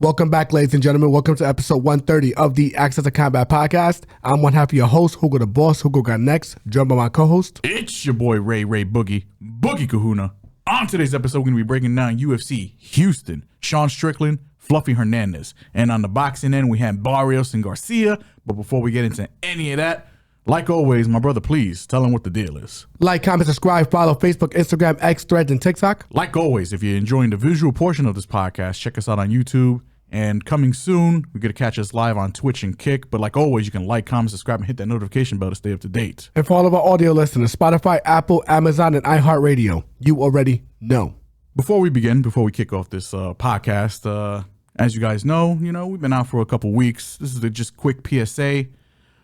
Welcome back, ladies and gentlemen. Welcome to episode 130 of the Access to Combat podcast. I'm one half of your host, Hugo the Boss. Hugo got next, joined by my co-host. It's your boy, Ray Boogie Kahuna. On today's episode, we're going to be breaking down UFC Houston, Strickland, Fluffy Hernandez. And on the boxing end, we have Barrios and Garcia. But before we get into any of that, like always, my brother, please tell them what the deal is. Like, comment, subscribe, follow Facebook, Instagram, X, Threads, and TikTok. Like always, if you're enjoying the visual portion of this podcast, check us out on YouTube. And coming soon, we're going to catch us live on Twitch and Kick. But like always, you can like, comment, subscribe, and hit that notification bell to stay up to date. And for all of our audio listeners, Spotify, Apple, Amazon, and iHeartRadio, you already know. Before we kick off this podcast, as you guys know, we've been out for a couple weeks. This is a just quick PSA.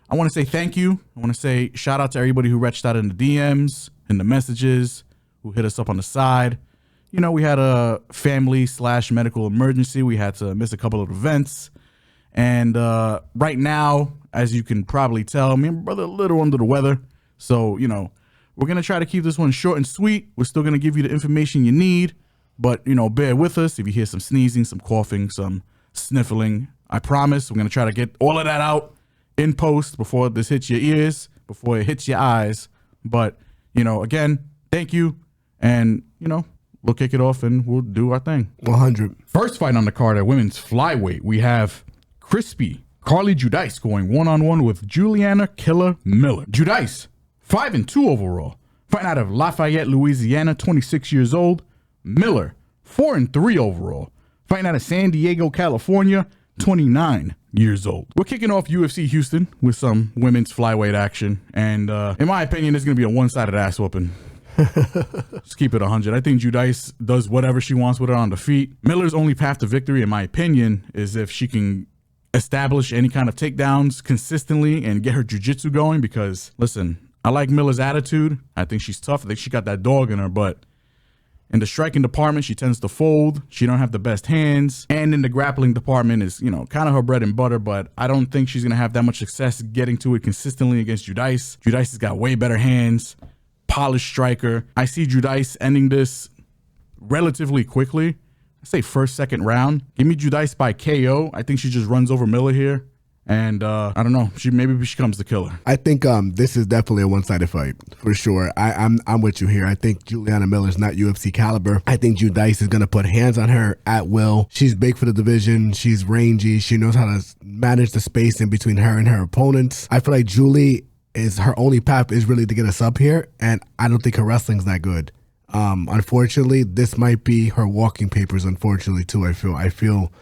I want to say thank you. I want to say shout out to everybody who reached out in the DMs, in the messages, who hit us up on the side. We had a family/medical emergency. We had to miss a couple of events. And right now, as you can probably tell, me and my brother are a little under the weather. So, we're going to try to keep this one short and sweet. We're still going to give you the information you need. But, bear with us if you hear some sneezing, some coughing, some sniffling. I promise we're going to try to get all of that out in post before this hits your ears, before it hits your eyes. But, again, thank you. And, we'll kick it off and we'll do our thing. 100. First fight on the card at women's flyweight, we have crispy Carli Judice going one-on-one with Juliana Killer Miller. Judice, 5-2 overall. Fighting out of Lafayette, Louisiana, 26 years old. Miller, 4-3 overall. Fighting out of San Diego, California, 29 years old. We're kicking off UFC Houston with some women's flyweight action. And in my opinion, it's going to be a one-sided ass whooping. Let's keep it 100. I think Judice does whatever she wants with her on the feet. Miller's only path to victory, in my opinion, is if she can establish any kind of takedowns consistently and get her jiu-jitsu going. Because, listen, I like Miller's attitude. I think she's tough. I think she got that dog in her. But in the striking department, she tends to fold. She don't have the best hands. And in the grappling department is, kind of her bread and butter. But I don't think she's going to have that much success getting to it consistently against Judice. Judice has got way better hands. Polished striker. I see Judice ending this relatively quickly. I say first, second round. Give me Judice by KO. I think she just runs over Miller here. And I don't know. Maybe she becomes the killer. I think this is definitely a one-sided fight for sure. I'm with you here. I think Juliana Miller's not UFC caliber. I think Judice is gonna put hands on her at will. She's big for the division. She's rangy. She knows how to manage the space in between her and her opponents. I feel like Julie is her only path is really to get us up here, and I don't think her wrestling's that good. Unfortunately, this might be her walking papers. Unfortunately, too, I feel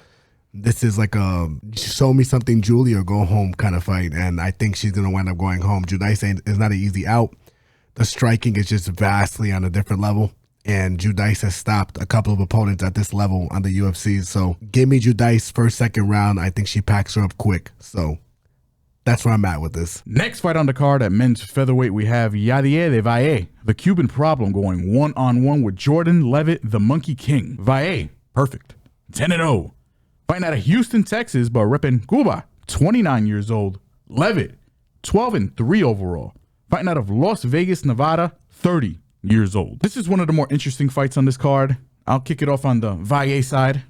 this is like a show me something, Julie, or go home kind of fight, and I think she's gonna wind up going home. Judice is not an easy out. The striking is just vastly on a different level, and Judice has stopped a couple of opponents at this level on the UFC. So give me Judice first, second round. I think she packs her up quick. So that's where I'm at with this. Next fight on the card at men's featherweight, we have Yadier de Valle, the Cuban problem, going one-on-one with Jordan Leavitt, the Monkey King. Valle, perfect, 10-0. Fighting out of Houston, Texas, but repping Cuba, 29 years old. Leavitt, 12-3 overall. Fighting out of Las Vegas, Nevada, 30 years old. This is one of the more interesting fights on this card. I'll kick it off on the Valle side.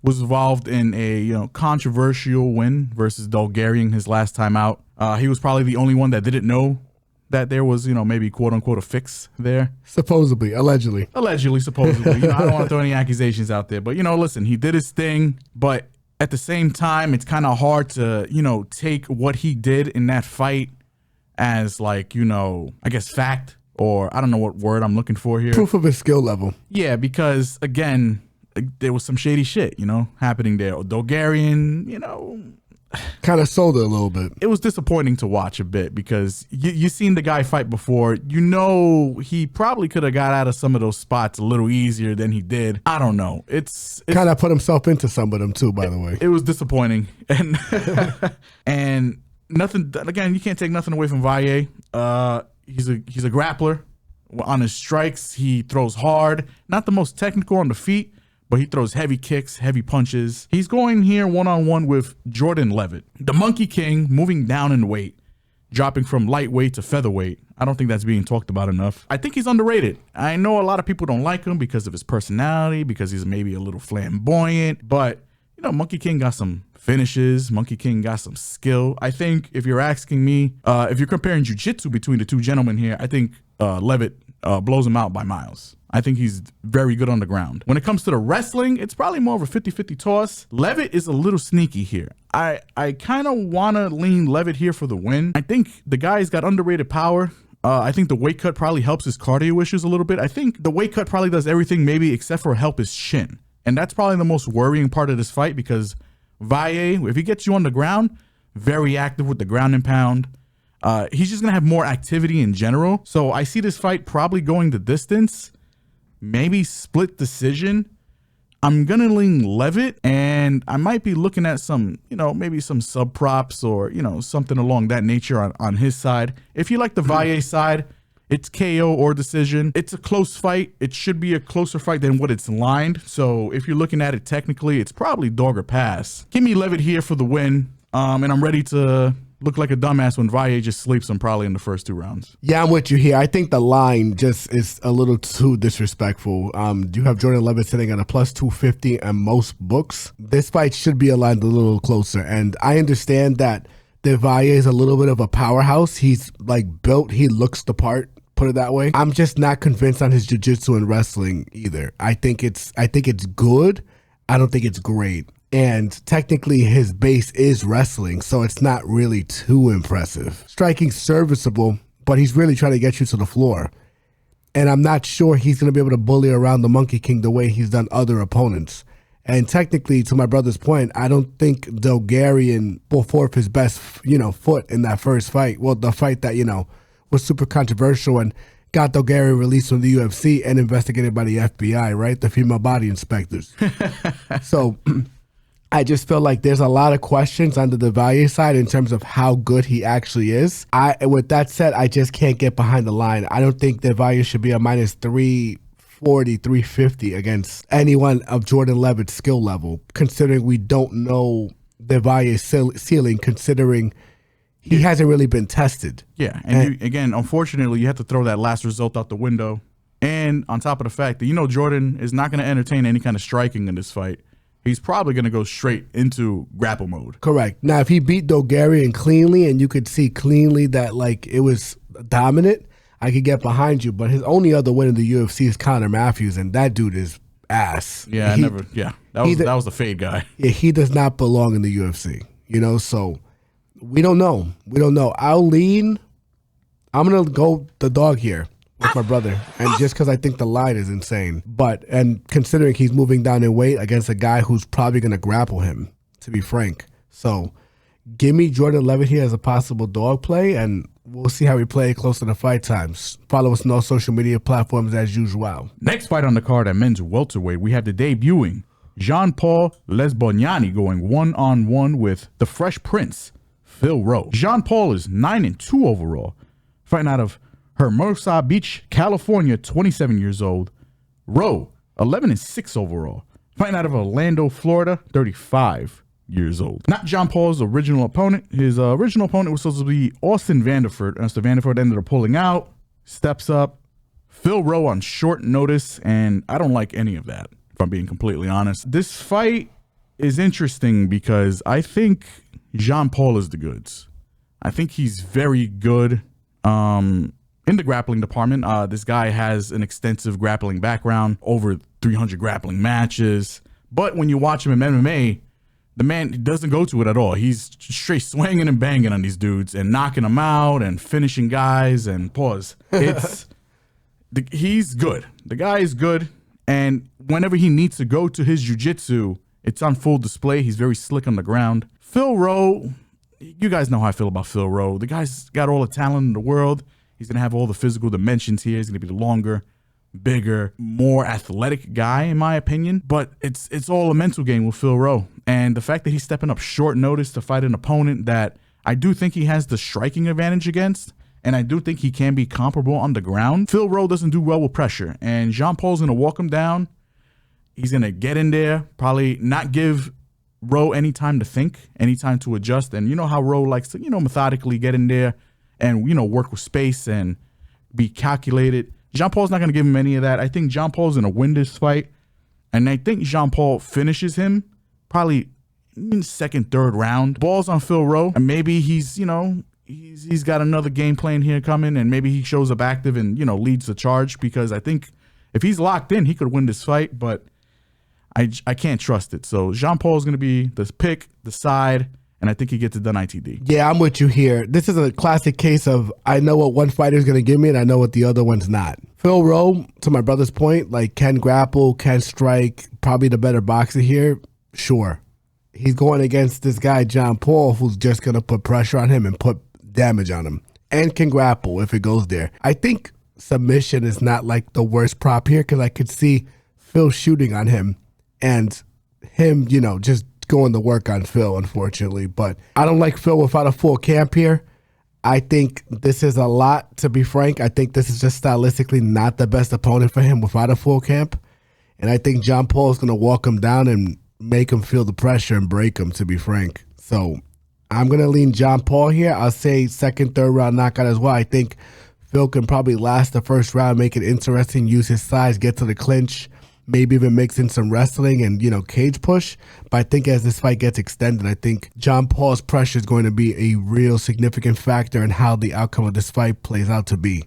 Was involved in a controversial win versus Bulgarian his last time out. He was probably the only one that didn't know that there was maybe quote unquote a fix there. Supposedly, allegedly, supposedly. I don't want to throw any accusations out there, but listen, he did his thing. But at the same time, it's kind of hard to take what he did in that fight as I guess fact, or I don't know what word I'm looking for here. Proof of his skill level. Yeah, because again, there was some shady shit, happening there. Bulgarian, kind of sold it a little bit. It was disappointing to watch a bit because you seen the guy fight before. He probably could have got out of some of those spots a little easier than he did. I don't know. It's kind of put himself into some of them too, by the way. It was disappointing. And and nothing, again, you can't take nothing away from Valle. He's a grappler. On his strikes, he throws hard. Not the most technical on the feet, but he throws heavy kicks, heavy punches. He's going here one-on-one with Jordan Leavitt, the Monkey King, moving down in weight, dropping from lightweight to featherweight. I don't think that's being talked about enough. I think he's underrated. I know a lot of people don't like him because of his personality, because he's maybe a little flamboyant, but Monkey King got some finishes. Monkey King got some skill. I think if you're asking me, if you're comparing jiu-jitsu between the two gentlemen here, I think Leavitt blows him out by miles. I think he's very good on the ground. When it comes to the wrestling, it's probably more of a 50-50 toss. Leavitt is a little sneaky here. I kind of want to lean Leavitt here for the win. I think the guy's got underrated power. I think the weight cut probably helps his cardio issues a little bit. I think the weight cut probably does everything maybe except for help his chin. And that's probably the most worrying part of this fight because Valle, if he gets you on the ground, very active with the ground and pound. He's just going to have more activity in general. So I see this fight probably going the distance, maybe split decision. I'm going to lean Leavitt, and I might be looking at some, maybe some sub props or, something along that nature on his side. If you like the Valle side, it's KO or decision. It's a close fight. It should be a closer fight than what it's lined. So if you're looking at it technically, it's probably dog or pass. Give me Leavitt here for the win. And I'm ready to look like a dumbass when Valle just sleeps him probably in the first 2 rounds. Yeah, I'm with you here. I think the line just is a little too disrespectful. You have Jordan Leavitt sitting at a plus 250 in most books. This fight should be aligned a little closer. And I understand that the Valle is a little bit of a powerhouse. He's built, he looks the part. Put it that way. I'm just not convinced on his jiu-jitsu and wrestling either. I think it's good. I don't think it's great. And technically his base is wrestling, so it's not really too impressive. Striking's serviceable, but he's really trying to get you to the floor. And I'm not sure he's going to be able to bully around the Monkey King the way he's done other opponents. And technically, to my brother's point, I don't think Dulgarian will forth his best, foot in that first fight. Well, the fight that, was super controversial and got Dulgarian released from the UFC and investigated by the FBI, right? The female body inspectors. So I just feel like there's a lot of questions on the Valle side in terms of how good he actually is. With that said, I just can't get behind the line. I don't think the Valle should be a minus 340, 350 against anyone of Jordan Leavitt's skill level, considering we don't know the Valle's ceiling, considering he hasn't really been tested. Yeah, and again, unfortunately, you have to throw that last result out the window. And on top of the fact that, Jordan is not going to entertain any kind of striking in this fight. He's probably going to go straight into grapple mode. Correct. Now, if he beat Dulgarian cleanly and you could see cleanly that, it was dominant, I could get behind you. But his only other win in the UFC is Conor Matthews, and that dude is ass. Yeah, that was the fade guy. Yeah, he does not belong in the UFC, so... We don't know. I'm going to go the dog here with my brother. And just because I think the line is insane. And considering he's moving down in weight against a guy who's probably going to grapple him, to be frank. So give me Jordan Leavitt here as a possible dog play, and we'll see how we play close to the fight times. Follow us on all social media platforms as usual. Next fight on the card at men's welterweight, we have the debuting Jean-Paul Lebosnoyani going one-on-one with the Fresh Prince, Phil Rowe. Jean-Paul is 9-2 overall, fighting out of Hermosa Beach, California, 27 years old. Rowe, 11-6 overall, fighting out of Orlando, Florida, 35 years old. Not Jean-Paul's original opponent. His original opponent was supposed to be Austin Vanderford. Austin Vanderford ended up pulling out, steps up. Phil Rowe on short notice, and I don't like any of that, if I'm being completely honest. This fight is interesting because I think Jean-Paul is the goods. I think he's very good in the grappling department. This guy has an extensive grappling background, over 300 grappling matches. But when you watch him in MMA, the man doesn't go to it at all. He's straight swinging and banging on these dudes and knocking them out and finishing guys and pause. He's good. The guy is good. And whenever he needs to go to his jiu-jitsu, it's on full display. He's very slick on the ground. Phil Rowe, you guys know how I feel about Phil Rowe. The guy's got all the talent in the world. He's going to have all the physical dimensions here. He's going to be the longer, bigger, more athletic guy, in my opinion. But it's all a mental game with Phil Rowe. And the fact that he's stepping up short notice to fight an opponent that I do think he has the striking advantage against, and I do think he can be comparable on the ground. Phil Rowe doesn't do well with pressure, and Jean-Paul's going to walk him down. He's going to get in there, probably not give Rowe any time to think, any time to adjust. And you know how Rowe likes to, methodically get in there and, work with space and be calculated. Jean-Paul's not going to give him any of that. I think Jean-Paul's going to win this fight. And I think Jean-Paul finishes him probably in second, third round. Ball's on Phil Rowe. And maybe he's, you know, he's got another game plan here coming. And maybe he shows up active and, you know, leads the charge. Because I think if he's locked in, he could win this fight. But I can't trust it. So Jean-Paul's going to be the pick, the side. And I think he gets it done ITD. Yeah, I'm with you here. This is a classic case of I know what one fighter is going to give me and I know what the other one's not. Phil Rowe, to my brother's point, like can grapple, can strike, probably the better boxer here. Sure. He's going against this guy, John Paul, who's just going to put pressure on him and put damage on him. And can grapple if it goes there. I think submission is not like the worst prop here because I could see Phil shooting on him and him, you know, just going to work on Phil, unfortunately. But I don't like Phil without a full camp here. I think this is a lot, to be frank. I think this is just stylistically not the best opponent for him without a full camp. And I think John Paul is going to walk him down and make him feel the pressure and break him, to be frank. So I'm going to lean John Paul here. I'll say second, third round knockout as well. I think Phil can probably last the first round, make it interesting, use his size, get to the clinch, maybe even mix in some wrestling and, you know, cage push. But I think as this fight gets extended, I think John Paul's pressure is going to be a real significant factor in how the outcome of this fight plays out to be.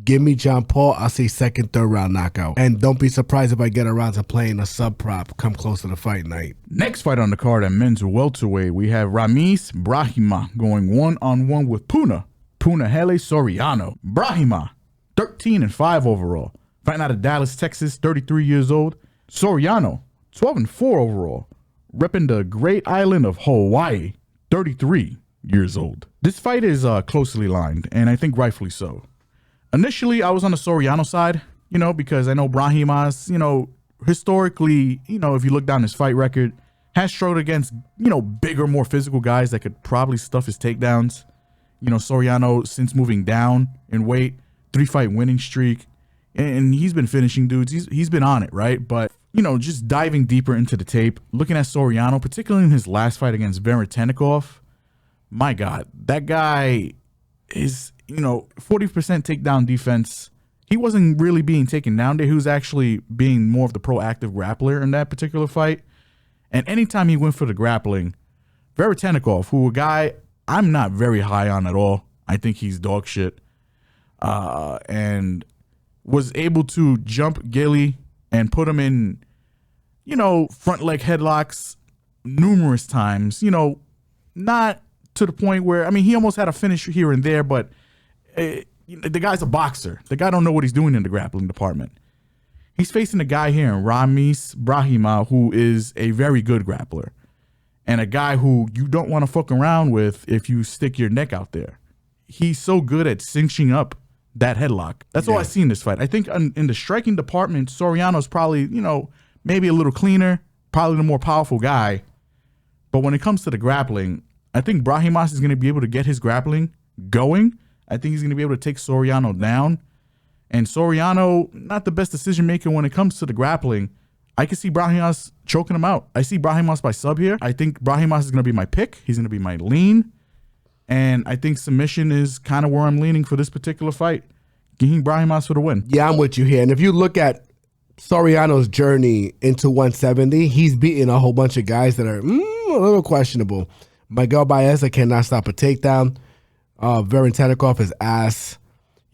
Give me John Paul. I'll say second, third round knockout. And don't be surprised if I get around to playing a sub prop come close to the fight night. Next fight on the card at men's welterweight, we have Ramiz Brahimaj going one-on-one with Punahele Soriano. Brahimaj, 13-5 overall. Fighting out of Dallas, Texas, 33 years old. Soriano, 12-4 overall. Repping the great island of Hawaii, 33 years old. This fight is closely lined, and I think rightfully so. Initially, I was on the Soriano side, you know, because I know Brahimaj, you know, historically, you know, if you look down his fight record, has struggled against, you know, bigger, more physical guys that could probably stuff his takedowns. You know, Soriano, since moving down in weight, 3-fight winning streak. And he's been finishing dudes. He's been on it, right? But, you know, just diving deeper into the tape, looking at Soriano, particularly in his last fight against Veretennikov, my God, that guy is, you know, 40% takedown defense. He wasn't really being taken down there. He was actually being more of the proactive grappler in that particular fight. And anytime he went for the grappling, Veretennikov, who a guy I'm not very high on at all. I think he's dog shit. And was able to jump Gilly and put him in, you know, front leg headlocks numerous times, you know, not to the point where, I mean, he almost had a finish here and there, but the guy's a boxer. The guy don't know what he's doing in the grappling department. He's facing a guy here in Ramiz Brahimaj, who is a very good grappler and a guy who you don't want to fuck around with if you stick your neck out there. He's so good at cinching up that headlock. That's all I see in this fight. I think in the striking department, Soriano's probably, you know, maybe a little cleaner, probably the more powerful guy. But when it comes to the grappling, I think Brahimaj is going to be able to get his grappling going. I think he's going to be able to take Soriano down. And Soriano, not the best decision maker when it comes to the grappling. I can see Brahimaj choking him out. I see Brahimaj by sub here. I think Brahimaj is going to be my pick. He's going to be my lean. And I think submission is kind of where I'm leaning for this particular fight. Giving Brahimaj for the win. Yeah, I'm with you here. And if you look at Soriano's journey into 170, he's beaten a whole bunch of guys that are a little questionable. Miguel Baeza cannot stop a takedown. Veretennikov is ass.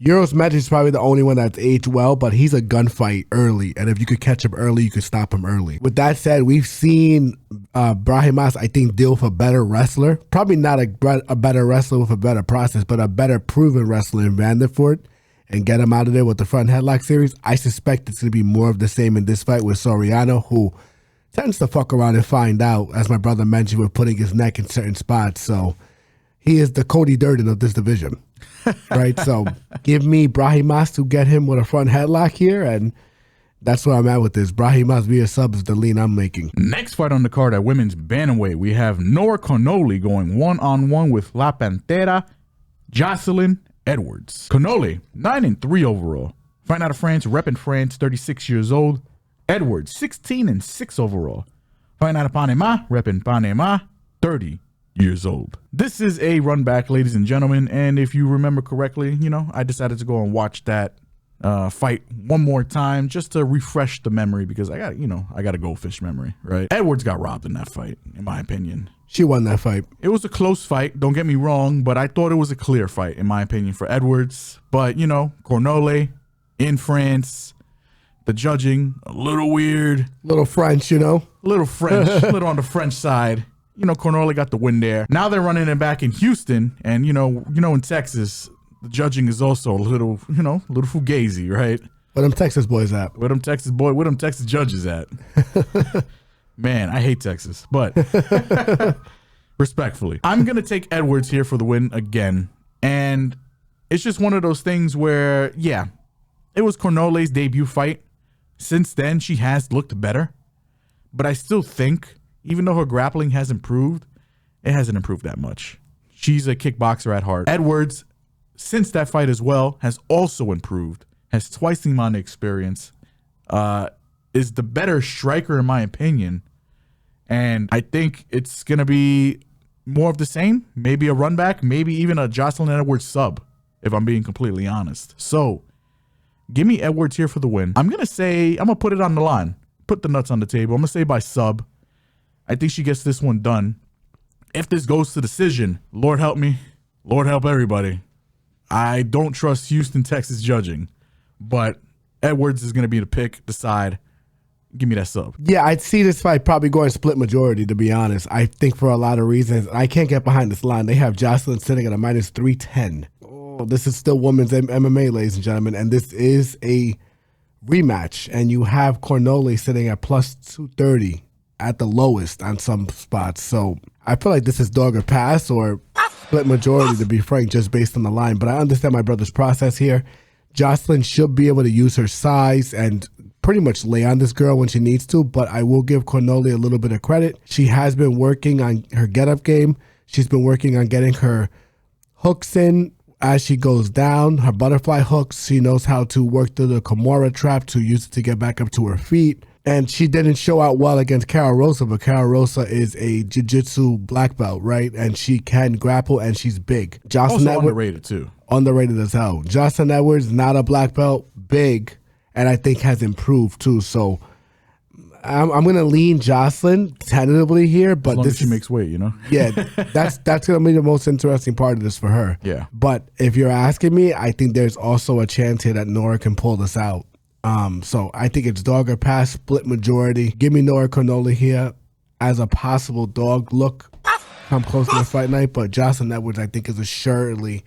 Euros Magic is probably the only one that's aged well, but he's a gunfight early. And if you could catch him early, you could stop him early. With that said, we've seen Brahimaj, I think, deal with a better wrestler. Probably not a better wrestler with a better process, but a better proven wrestler in Vanderford and get him out of there with the front headlock series. I suspect it's going to be more of the same in this fight with Soriano, who tends to fuck around and find out, as my brother mentioned, with putting his neck in certain spots. So he is the Cody Durden of this division. Right, so give me Brahimaj to get him with a front headlock here, and that's where I'm at with this. Brahimaj via sub is the lean I'm making. Next fight on the card at women's bantamweight, we have Nora Cornolle going one-on-one with La Pantera, Joselyne Edwards. Cornolle, 9-3 overall. Fighting out of France, repping France, 36 years old. Edwards, 16-6 overall. Fighting out of Panama, repping Panama, 30 years old. This is a run back, ladies and gentlemen. And if you remember correctly, I decided to go and watch that fight one more time just to refresh the memory because I got a goldfish memory, right? Edwards got robbed in that fight, in my opinion. She won that fight. It was a close fight, don't get me wrong, but I thought it was a clear fight, in my opinion, for Edwards. But, Cornolle in France, the judging, a little weird. Little French, Little French, a little on the French side. Cornolle got the win there. Now they're running it back in Houston, and, in Texas, the judging is also a little, little fugazi, right? Where them Texas boys at? Where them Texas judges at? Man, I hate Texas, but respectfully, I'm going to take Edwards here for the win again. And it's just one of those things where, yeah, it was Cornolle's debut fight. Since then, she has looked better. But I still think, even though her grappling has improved, it hasn't improved that much. She's a kickboxer at heart. Edwards, since that fight as well, has also improved, has twice the amount of experience, is the better striker in my opinion. And I think it's going to be more of the same, maybe a run back, maybe even a Joselyne Edwards sub, if I'm being completely honest. So give me Edwards here for the win. I'm going to put it on the line, put the nuts on the table. I'm going to say by sub. I think she gets this one done. If this goes to decision, Lord help me, Lord help everybody. I don't trust Houston, Texas judging, but Edwards is going to be the pick, the side. Give me that sub. Yeah, I'd see this fight probably going split majority, to be honest. I think for a lot of reasons. I can't get behind this line. They have Joselyne sitting at a minus 310. Oh, this is still women's MMA, ladies and gentlemen, and this is a rematch. And you have Cornolle sitting at plus 230 at the lowest on some spots. So I feel like this is dog or pass or split majority, to be frank, just based on the line. But I understand my brother's process here. Joselyne should be able to use her size and pretty much lay on this girl when she needs to, but I will give Cornolle a little bit of credit. She has been working on her get-up game. She's been working on getting her hooks in as she goes down, her butterfly hooks. She knows how to work through the Kimura trap to use it to get back up to her feet. And she didn't show out well against Cara Rosa, but Cara Rosa is a jiu-jitsu black belt, right? And she can grapple, and she's big. Also underrated, too. Underrated as hell. Joselyne Edwards, not a black belt, big, and I think has improved, too. So I'm going to lean Joselyne tentatively here. But as long as she makes weight, Yeah, that's going to be the most interesting part of this for her. Yeah. But if you're asking me, I think there's also a chance here that Nora can pull this out. So I think it's dog or pass, split majority. Give me Nora Cornolle here as a possible dog. Look, come close to the fight night, but Joselyne Edwards I think is assuredly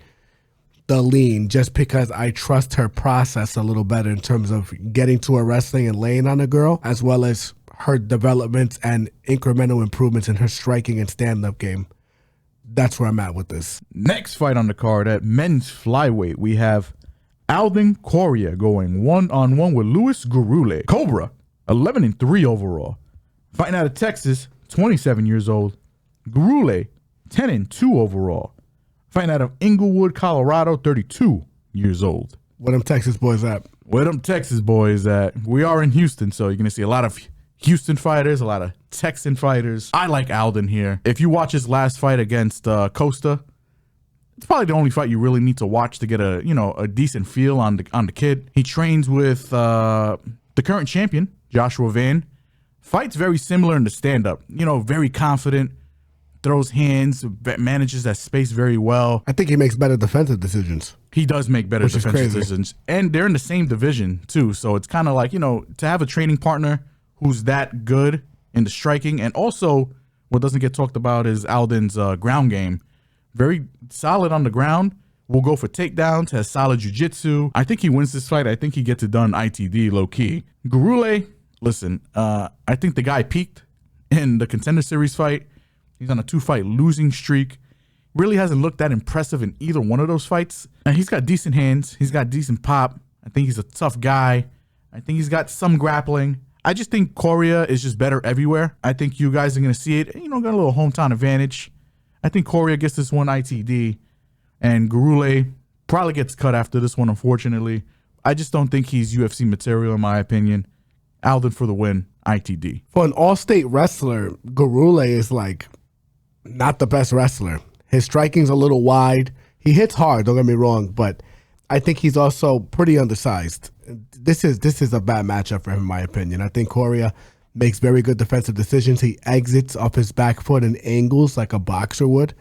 the lean, just because I trust her process a little better in terms of getting to her wrestling and laying on a girl, as well as her developments and incremental improvements in her striking and stand-up game. That's where I'm at with this. Next fight on the card at men's flyweight, we have Alden Coria going one-on-one with Luis Gurule. Cobra, 11-3 overall. Fighting out of Texas, 27 years old. Gurule, 10-2 overall. Fighting out of Inglewood, Colorado, 32 years old. Where them Texas boys at? Where them Texas boys at? We are in Houston, so you're going to see a lot of Houston fighters, a lot of Texan fighters. I like Alden here. If you watch his last fight against Costa, it's probably the only fight you really need to watch to get a decent feel on the kid. He trains with the current champion, Joshua Van. Fights very similar in the stand-up. Very confident, throws hands, manages that space very well. I think he makes better defensive decisions. He does make better defensive decisions. And they're in the same division, too. So it's kind of like, to have a training partner who's that good in the striking. And also, what doesn't get talked about is Alden's ground game. Very solid on the ground. Will go for takedowns, has solid jiu-jitsu. I think he wins this fight. I think he gets it done ITD, low-key. Gurule, listen, I think the guy peaked in the Contender Series fight. He's on a 2-fight losing streak. Really hasn't looked that impressive in either one of those fights. And he's got decent hands. He's got decent pop. I think he's a tough guy. I think he's got some grappling. I just think Coria is just better everywhere. I think you guys are going to see it. Got a little hometown advantage. I think Coria gets this one ITD. And Gurule probably gets cut after this one, unfortunately. I just don't think he's UFC material, in my opinion. Alden for the win, ITD. For an all-state wrestler, Gurule is like not the best wrestler. His striking's a little wide. He hits hard, don't get me wrong, but I think he's also pretty undersized. This is a bad matchup for him, in my opinion. I think Coria makes very good defensive decisions. He exits off his back foot and angles like a boxer would.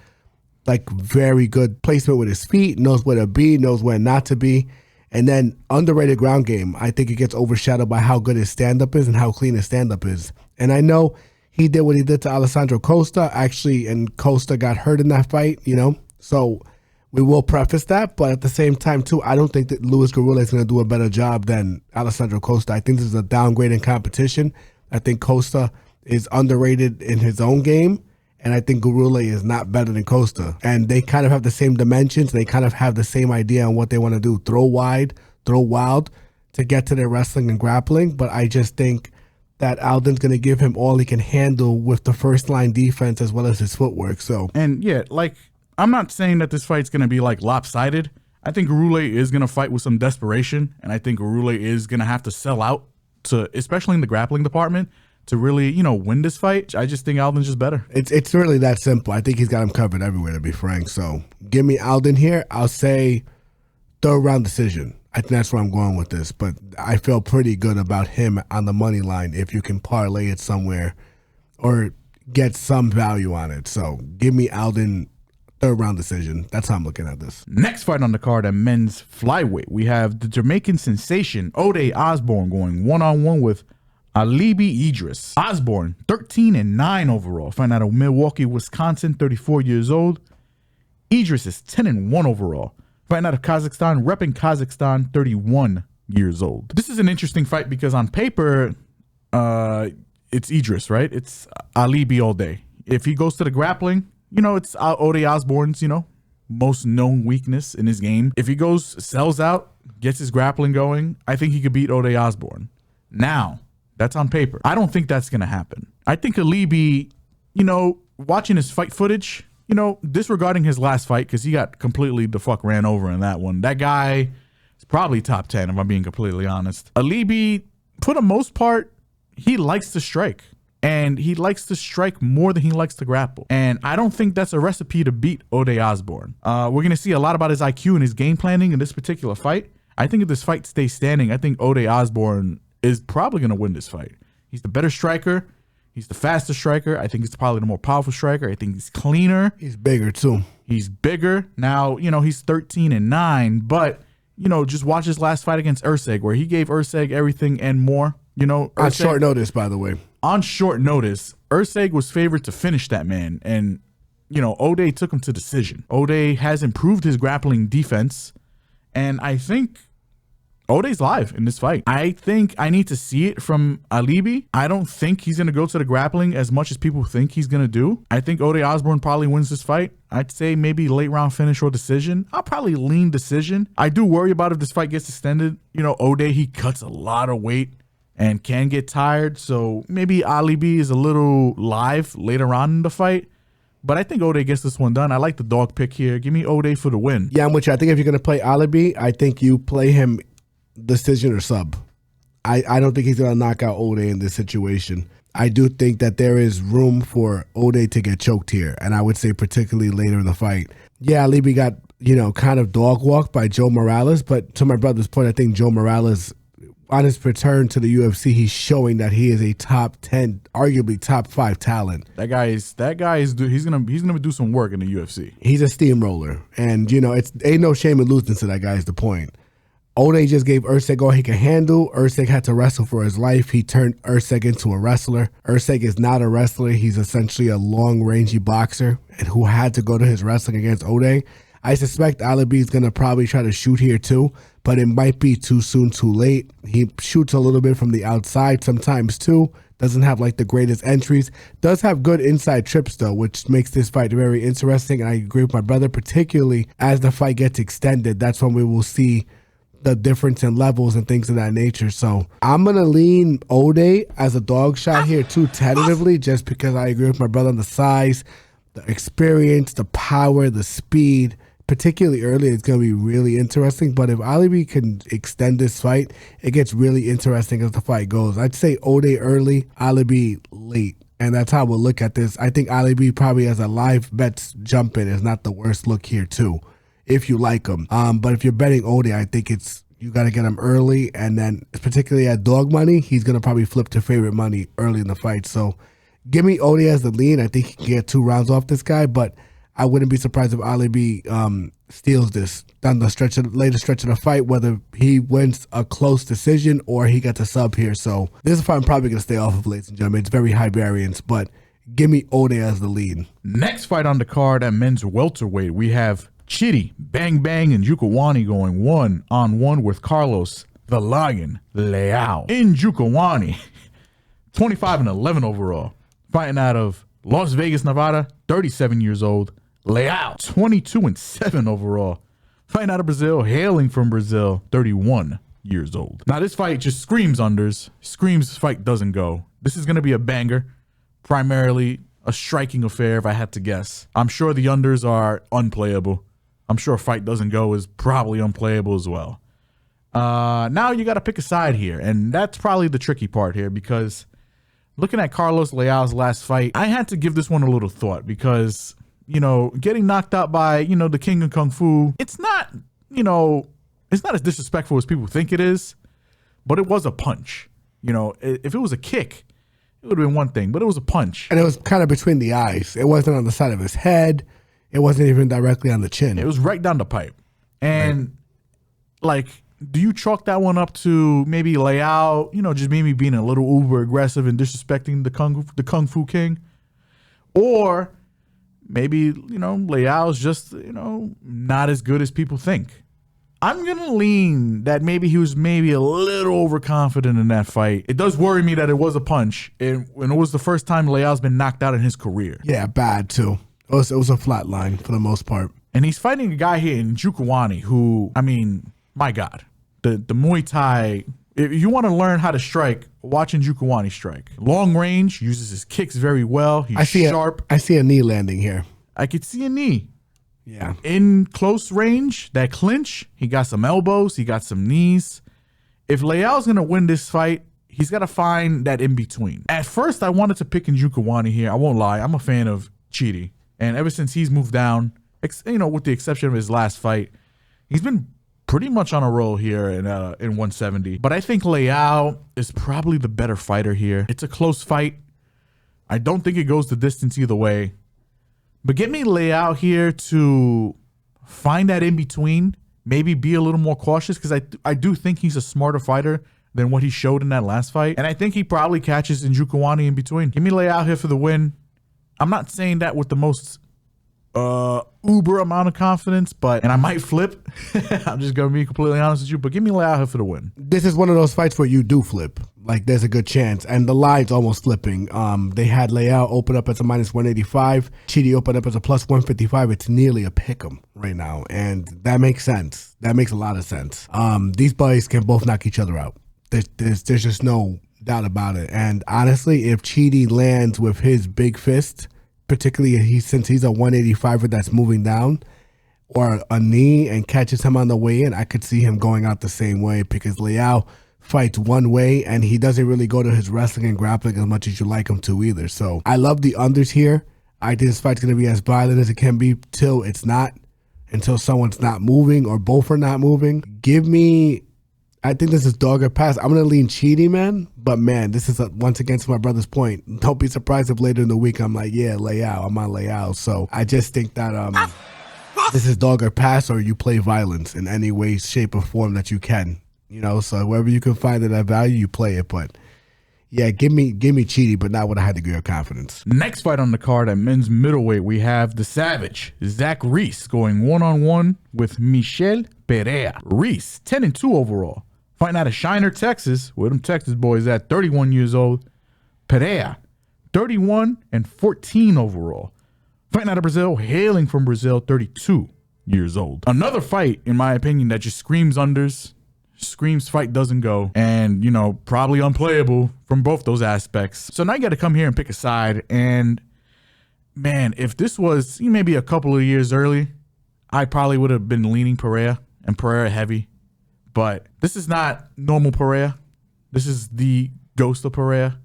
Like very good placement with his feet, knows where to be, knows where not to be. And then underrated ground game. I think it gets overshadowed by how good his stand-up is and how clean his stand-up is. And I know he did what he did to Alessandro Costa, actually, and Costa got hurt in that fight, So we will preface that, but at the same time, too, I don't think that Luis Gurule is going to do a better job than Alessandro Costa. I think this is a downgrade in competition. I think Costa is underrated in his own game, and I think Gurule is not better than Costa. And they kind of have the same dimensions. They kind of have the same idea on what they want to do. Throw wide, throw wild to get to their wrestling and grappling, but I just think that Alden's going to give him all he can handle with the first-line defense as well as his footwork. And yeah, I'm not saying that this fight's going to be lopsided. I think Gurule is going to fight with some desperation, and I think Gurule is going to have to sell out, especially in the grappling department, to really, win this fight. I just think Alden's just better. It's really that simple. I think he's got him covered everywhere, to be frank. So give me Alden here. I'll say third round decision. I think that's where I'm going with this, but I feel pretty good about him on the money line if you can parlay it somewhere or get some value on it. So give me Alden, third round decision. That's how I'm looking at this. Next fight on the card at men's flyweight, we have the Jamaican sensation Ode Osbourne going one-on-one with Alibi Idiris. Osbourne, 13-9 overall, fighting out of Milwaukee, Wisconsin, 34 years old. Idiris is 10-1 overall, fighting out of Kazakhstan, repping Kazakhstan, 31 years old. This is an interesting fight because on paper, it's Idiris, right? It's Alibi all day. If he goes to the grappling, it's Ode Osbourne's, most known weakness in his game. If he sells out, gets his grappling going, I think he could beat Ode Osbourne. Now, that's on paper. I don't think that's going to happen. I think Alibi, watching his fight footage, disregarding his last fight because he got completely the fuck ran over in that one. That guy is probably top 10 if I'm being completely honest. Alibi, for the most part, he likes to strike. And he likes to strike more than he likes to grapple. And I don't think that's a recipe to beat Ode Osbourne. We're going to see a lot about his IQ and his game planning in this particular fight. I think if this fight stays standing, I think Ode Osbourne is probably going to win this fight. He's the better striker. He's the faster striker. I think he's probably the more powerful striker. I think he's cleaner. He's bigger, too. He's bigger. Now, he's 13-9, but, just watch his last fight against Urseg, where he gave Urseg everything and more. On short notice, by the way. On short notice, Urseg was favored to finish that man, and Ode took him to decision. Ode has improved his grappling defense, and I think Ode's live in this fight. I think I need to see it from Alibi. I don't think he's going to go to the grappling as much as people think he's going to do. I think Ode Osbourne probably wins this fight. I'd say maybe late round finish or decision. I'll probably lean decision. I do worry about if this fight gets extended. Ode, he cuts a lot of weight and can get tired. So maybe Alibi is a little live later on in the fight. But I think Ode gets this one done. I like the dog pick here. Give me Ode for the win. Yeah, I'm with you. I think if you're going to play Alibi, I think you play him decision or sub. I don't think he's going to knock out Ode in this situation. I do think that there is room for Ode to get choked here. And I would say particularly later in the fight. Yeah, Alibi got, kind of dog walked by Joe Morales. But to my brother's point, I think Joe Morales, on his return to the UFC, he's showing that he is a top 10, arguably top 5 talent. That guy is he's gonna do some work in the UFC. He's a steamroller, and it's ain't no shame in losing to that guy. Is the point. Ode just gave Urseg all he could handle. Urseg had to wrestle for his life. He turned Urseg into a wrestler. Urseg is not a wrestler. He's essentially a long-rangey boxer, and who had to go to his wrestling against Ode. I suspect Alibi is going to probably try to shoot here too, but it might be too soon, too late. He shoots a little bit from the outside sometimes too. Doesn't have the greatest entries. Does have good inside trips though, which makes this fight very interesting. And I agree with my brother, particularly as the fight gets extended. That's when we will see the difference in levels and things of that nature. So I'm going to lean Ode as a dog shot here too, tentatively, just because I agree with my brother on the size, the experience, the power, the speed. Particularly early, it's going to be really interesting. But if Alibi can extend this fight, it gets really interesting as the fight goes. I'd say Ode early, Alibi late. And that's how we'll look at this. I think Alibi probably as a live bets jump in is not the worst look here too, if you like him. But if you're betting Ode, I think you got to get him early, and then particularly at dog money, he's going to probably flip to favorite money early in the fight. So give me Ode as the lead. I think he can get 2 rounds off this guy, but I wouldn't be surprised if Alibi steals this down the later stretch of the fight, whether he wins a close decision or he gets a sub here. So this is a fight I'm probably going to stay off of, ladies and gentlemen. It's very high variance, but give me Ode as the lead. Next fight on the card at men's welterweight, we have Chidi, Bang Bang, and Njokuani going 1-on-1 with Carlos, the Lion, Leal. Njokuani, 25-11 overall. Fighting out of Las Vegas, Nevada, 37 years old. Leal, 22-7 overall. Fighting out of Brazil, hailing from Brazil, 31 years old. Now this fight just screams unders. Screams fight doesn't go. This is going to be a banger. Primarily a striking affair if I had to guess. I'm sure the unders are unplayable. I'm sure fight doesn't go is probably unplayable as well. Now you got to pick a side here, and that's probably the tricky part here, because looking at Carlos Leal's last fight, I had to give this one a little thought because, you know, getting knocked out by, you know, the king of kung fu, it's not, you know, it's not as disrespectful as people think it is, but it was a punch. You know, if it was a kick, it would have been one thing, but it was a punch. And it was kind of between the eyes. It wasn't on the side of his head. It wasn't even directly on the chin. It was right down the pipe. And, like, do you chalk that one up to maybe Leal, you know, just maybe being a little uber aggressive and disrespecting the Kung Fu King? Or maybe, you know, Leal's just, you know, not as good as people think. I'm going to lean that maybe he was maybe a little overconfident in that fight. It does worry me that it was a punch, and it was the first time Leal's been knocked out in his career. Yeah, bad too. It was a flat line for the most part. And he's fighting a guy here in Njokuani who, I mean, my God, the Muay Thai, if you want to learn how to strike, watch Njokuani strike. Long range, uses his kicks very well. He's sharp. I see a knee landing here. I could see a knee. Yeah. In close range, that clinch, he got some elbows, he got some knees. If Leal's going to win this fight, he's got to find that in between. At first, I wanted to pick Njokuani here. I won't lie. I'm a fan of Chidi. And ever since he's moved down, you know, with the exception of his last fight, he's been pretty much on a roll here in 170. But I think Leal is probably the better fighter here. It's a close fight. I don't think it goes the distance either way. But get me Leal here to find that in between, maybe be a little more cautious, because I do think he's a smarter fighter than what he showed in that last fight. And I think he probably catches Njokuani in between. Give me Leal here for the win. I'm not saying that with the most uber amount of confidence, and I might flip. I'm just going to be completely honest with you, but give me Leal here for the win. This is one of those fights where you do flip. Like, there's a good chance. And the line's almost flipping. They had Leal open up as a minus 185. Chidi open up as a plus 155. It's nearly a pick'em right now. And that makes sense. That makes a lot of sense. These boys can both knock each other out. There's just no doubt about it. And honestly, if Chidi lands with his big fist, particularly since he's a 185er that's moving down, or a knee, and catches him on the way in, I could see him going out the same way, because Leal fights one way and he doesn't really go to his wrestling and grappling as much as you like him to either. So I love the unders here. I think this fight's going to be as violent as it can be till it's not, until someone's not moving or both are not moving. Give me, I think this is dog or pass. I'm going to lean Chidi, man. But, man, this is, once again, to my brother's point, don't be surprised if later in the week I'm like, yeah, Leal. I'm on Leal. So I just think that this is dog or pass, or you play violence in any way, shape, or form that you can. You know, so wherever you can find it at value, you play it. But, yeah, give me Chidi, but not with a high degree of confidence. Next fight on the card at men's middleweight, we have the Savage, Zach Reese, going one-on-one with Michel Pereira. Reese, 10-2 overall. Fighting out of Shiner, Texas, where them Texas boys at, 31 years old. Pereira, 31-14 overall. Fighting out of Brazil, hailing from Brazil, 32 years old. Another fight, in my opinion, that just screams unders, screams fight doesn't go, and, you know, probably unplayable from both those aspects. So now you got to come here and pick a side. And, man, if this was maybe a couple of years early, I probably would have been leaning Pereira, and Pereira heavy. But this is not normal Pereira. This is the ghost of Pereira.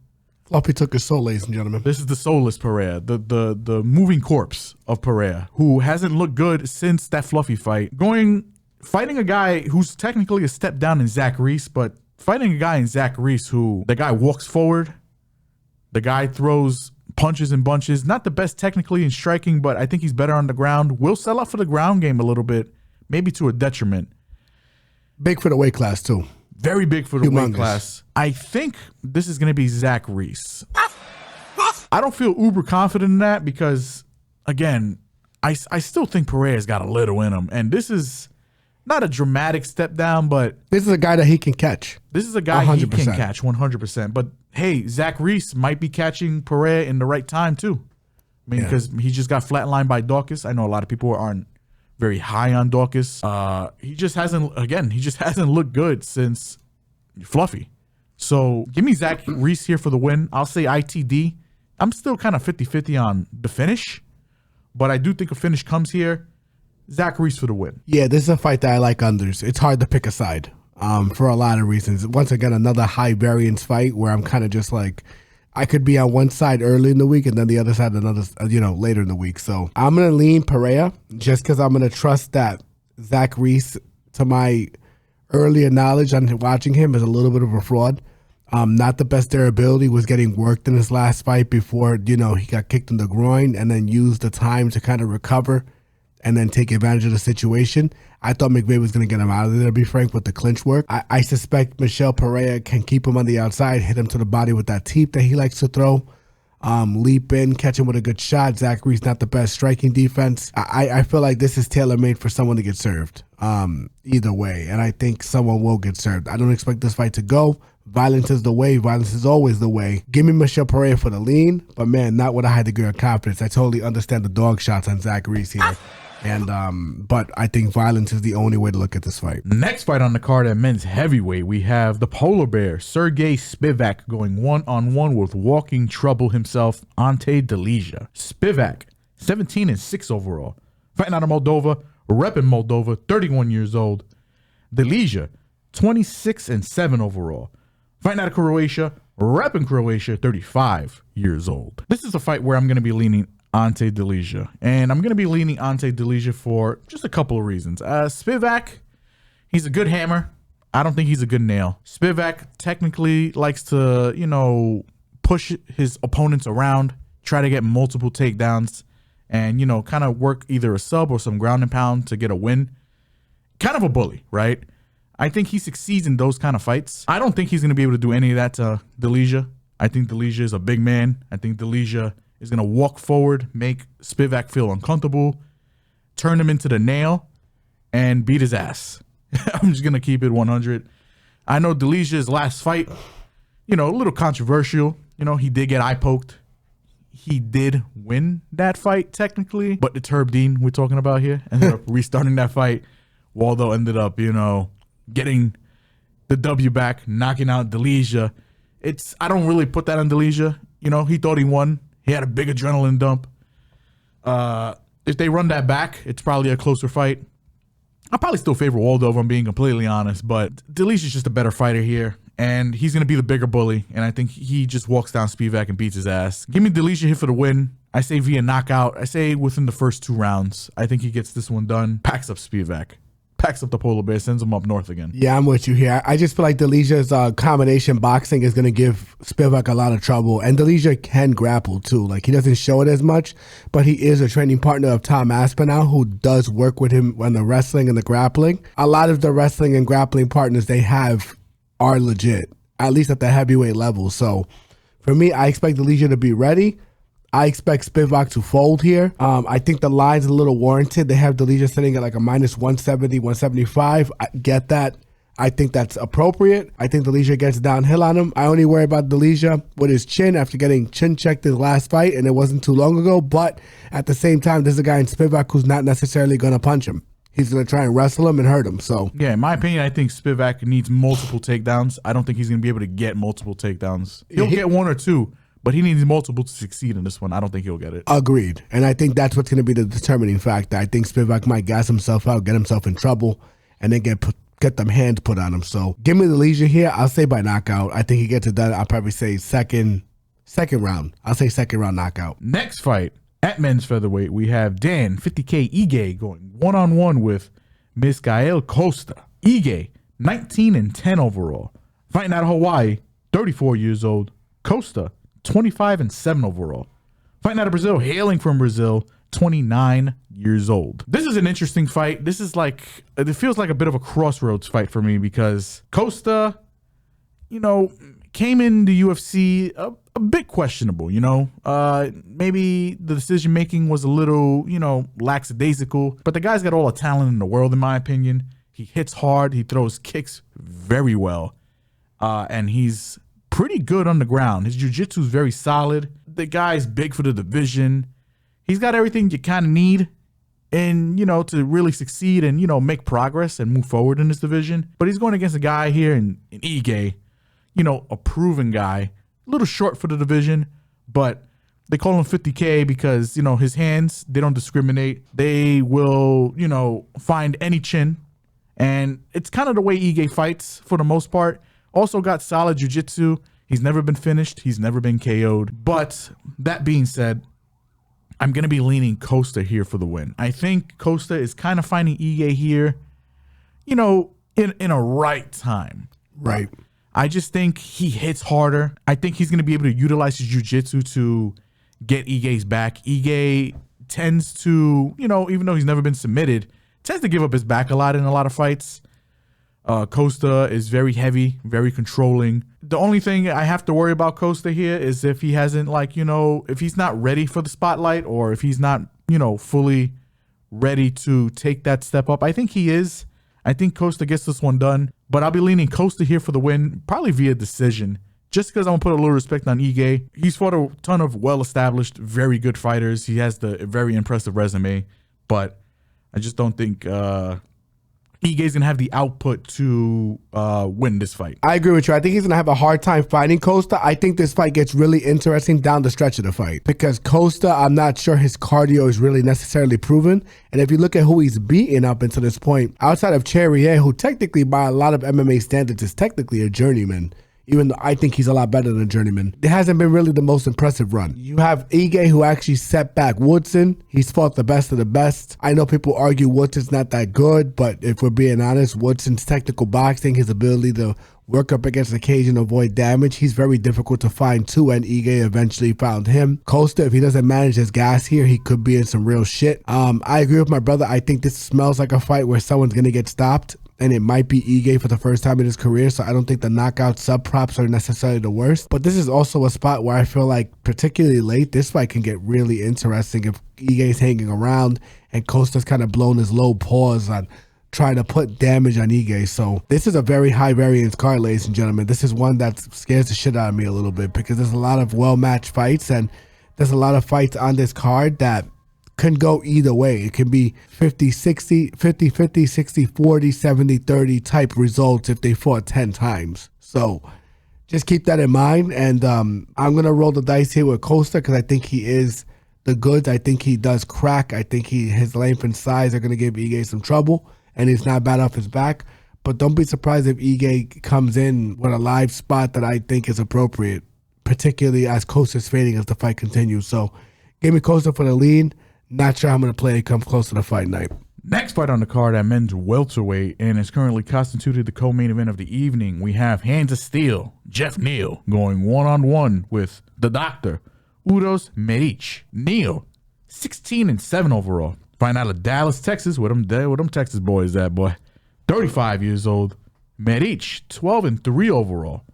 Fluffy took his soul, ladies and gentlemen. This is the soulless Pereira, the moving corpse of Pereira, who hasn't looked good since that Fluffy fight. Fighting a guy who's technically a step down in Zach Reese, but fighting a guy in Zach Reese who the guy walks forward, the guy throws punches and bunches. Not the best technically in striking, but I think he's better on the ground. Will sell out for the ground game a little bit, maybe to a detriment. Big for the weight class, too. Very big for the weight class. I think this is going to be Zach Reese. I don't feel uber confident in that because, again, I still think Pereira's got a little in him. And this is not a dramatic step down, but this is a guy that he can catch. This is a guy 100%. He can catch 100%. But, hey, Zach Reese might be catching Pereira in the right time, too. I mean, because he just got flatlined by Dawkins. I know a lot of people aren't very high on Dawkins. He just hasn't looked good since Fluffy. So give me Zach Reese here for the win. I'll say ITD. I'm still kind of 50-50 on the finish, but I do think a finish comes here. Zach Reese for the win. Yeah, this is a fight that I like unders. It's hard to pick a side for a lot of reasons. Once again, another high variance fight where I'm kind of just like, I could be on one side early in the week and then the other side another, later in the week. So I'm going to lean Pereira just because I'm going to trust that Zach Reese, to my earlier knowledge on watching him, is a little bit of a fraud. Not the best durability, was getting worked in his last fight before, he got kicked in the groin and then used the time to kind of recover and then take advantage of the situation. I thought McVeigh was going to get him out of there, to be frank, with the clinch work. I suspect Michel Pereira can keep him on the outside, hit him to the body with that teep that he likes to throw, leap in, catch him with a good shot. Zach Reese, not the best striking defense. I feel like this is tailor-made for someone to get served either way, and I think someone will get served. I don't expect this fight to go. Violence is the way. Violence is always the way. Give me Michel Pereira for the lean, but man, not with a high degree of confidence. I totally understand the dog shots on Zach Reese here. But I think violence is the only way to look at this fight. Next fight on the card at men's heavyweight, we have the polar bear, Sergey Spivak, going one-on-one with walking trouble himself, Ante Delija. Spivak, 17-6 overall. Fighting out of Moldova, repping Moldova, 31 years old. Delija, 26-7 overall. Fighting out of Croatia, repping Croatia, 35 years old. This is a fight where I'm going to be leaning Ante Delija, and I'm going to be leaning Ante Delija for just a couple of reasons. Spivak, he's a good hammer. I don't think he's a good nail. Spivak technically likes to, push his opponents around, try to get multiple takedowns, and, kind of work either a sub or some ground and pound to get a win. Kind of a bully, right? I think he succeeds in those kind of fights. I don't think he's going to be able to do any of that to Delija. I think Delija is a big man. I think Delija is going to walk forward, make Spivak feel uncomfortable, turn him into the nail, and beat his ass. I'm just going to keep it 100. I know Delija's last fight, a little controversial. He did get eye poked. He did win that fight technically, but it's Herb Dean we're talking about here. Ended up restarting that fight. Waldo ended up, getting the W back, knocking out Delija. I don't really put that on Delija. He thought he won. He had a big adrenaline dump. If they run that back, it's probably a closer fight. I probably still favor Waldo if I'm being completely honest, but Delicia's just a better fighter here, and he's going to be the bigger bully, and I think he just walks down Spivak and beats his ass. Give me Delicia here for the win. I say via knockout. I say within the first 2 rounds. I think he gets this one done. Packs up Spivak. Packs up the polar bear, sends him up north again. Yeah, I'm with you here. I just feel like Delicia's combination boxing is going to give Spivak a lot of trouble. And Delicia can grapple too. Like, he doesn't show it as much, but he is a training partner of Tom Aspinall, who does work with him on the wrestling and the grappling. A lot of the wrestling and grappling partners they have are legit, at least at the heavyweight level. So for me, I expect Delicia to be ready. I expect Spivak to fold here. I think the line's a little warranted. They have Delija sitting at like a minus 170, 175. I get that. I think that's appropriate. I think Delija gets downhill on him. I only worry about Delija with his chin after getting chin checked his last fight, and it wasn't too long ago. But at the same time, there's a guy in Spivak who's not necessarily going to punch him. He's going to try and wrestle him and hurt him. So yeah, in my opinion, I think Spivak needs multiple takedowns. I don't think he's going to be able to get multiple takedowns. He'll get 1 or 2. But he needs multiple to succeed in this one. I don't think he'll get it. Agreed. And I think that's what's going to be the determining factor. I think Spivak might gas himself out, get himself in trouble, and then get them hands put on him. So give me the leisure here. I'll say by knockout. I think he gets it done. I'll probably say second Second round. I'll say second round knockout. Next fight at men's featherweight, we have Dan 50K Ige going one-on-one with Melquizael Costa. Ige 19-10 overall. Fighting out of Hawaii, 34 years old. Costa 25-7 overall. Fighting out of Brazil, hailing from Brazil, 29 years old. This is an interesting fight. This is like, it feels like a bit of a crossroads fight for me because Costa, you know, came in the UFC a bit questionable, you know. Maybe the decision making was a little, you know, lackadaisical, but the guy's got all the talent in the world, in my opinion. He hits hard, he throws kicks very well, and he's pretty good on the ground. His jiu-jitsu is very solid. The guy's big for the division. He's got everything you kind of need and, you know, to really succeed and, you know, make progress and move forward in this division. But he's going against a guy here in Ige, you know, a proven guy, a little short for the division, but they call him 50K because, you know, his hands, they don't discriminate. They will, you know, find any chin. And it's kind of the way Ige fights for the most part. Also got solid jiu-jitsu. He's never been finished. He's never been KO'd. But that being said, I'm going to be leaning Costa here for the win. I think Costa is kind of finding Ige here, you know, in a right time. Right. I just think he hits harder. I think he's going to be able to utilize his jiu-jitsu to get Ige's back. Ige tends to, you know, even though he's never been submitted, tends to give up his back a lot in a lot of fights. Costa is very heavy, very controlling. The only thing I have to worry about Costa here is if he hasn't, like, you know, if he's not ready for the spotlight or if he's not, you know, fully ready to take that step up. I think he is. I think Costa gets this one done, but I'll be leaning Costa here for the win, probably via decision, just because I want to put a little respect on Ige. He's fought a ton of well-established, very good fighters. He has the very impressive resume, but I just don't think Ige's going to have the output to win this fight. I agree with you. I think he's going to have a hard time fighting Costa. I think this fight gets really interesting down the stretch of the fight because Costa, I'm not sure his cardio is really necessarily proven. And if you look at who he's beaten up until this point, outside of Charrier, who technically by a lot of MMA standards is technically a journeyman, even though I think he's a lot better than a journeyman, it hasn't been really the most impressive run. You have Ige, who actually set back Woodson. He's fought the best of the best. I know people argue Woodson's not that good, but if we're being honest, Woodson's technical boxing, his ability to work up against the cage and avoid damage, he's very difficult to find too, and Ige eventually found him. Costa, if he doesn't manage his gas here, he could be in some real shit. I agree with my brother. I think this smells like a fight where someone's going to get stopped. And it might be Ige for the first time in his career, so I don't think the knockout sub props are necessarily the worst. But this is also a spot where I feel like, particularly late, this fight can get really interesting if Ige's hanging around and Costa's kind of blown his low pause on trying to put damage on Ige. So this is a very high variance card, ladies and gentlemen. This is one that scares the shit out of me a little bit because there's a lot of well-matched fights and there's a lot of fights on this card that can go either way. It can be 50-60, 50-50, 60-40, 70-30 type results if they fought 10 times. So just keep that in mind. And I'm going to roll the dice here with Costa because I think he is the goods. I think he does crack. I think his length and size are going to give Ige some trouble. And he's not bad off his back. But don't be surprised if Ige comes in with a live spot that I think is appropriate, particularly as Costa's fading as the fight continues. So give me Costa for the lead. Not sure how I'm going to play it come close to the fight night. Next fight on the card at men's welterweight and is currently constituted the co-main event of the evening. We have Hands of Steel, Jeff Neal, going one-on-one with the Doctor, Uros Merich. Neal, 16-7 overall. Find out of Dallas, Texas, where them Texas boys at, boy. 35 years old. Merich, 12-3 overall.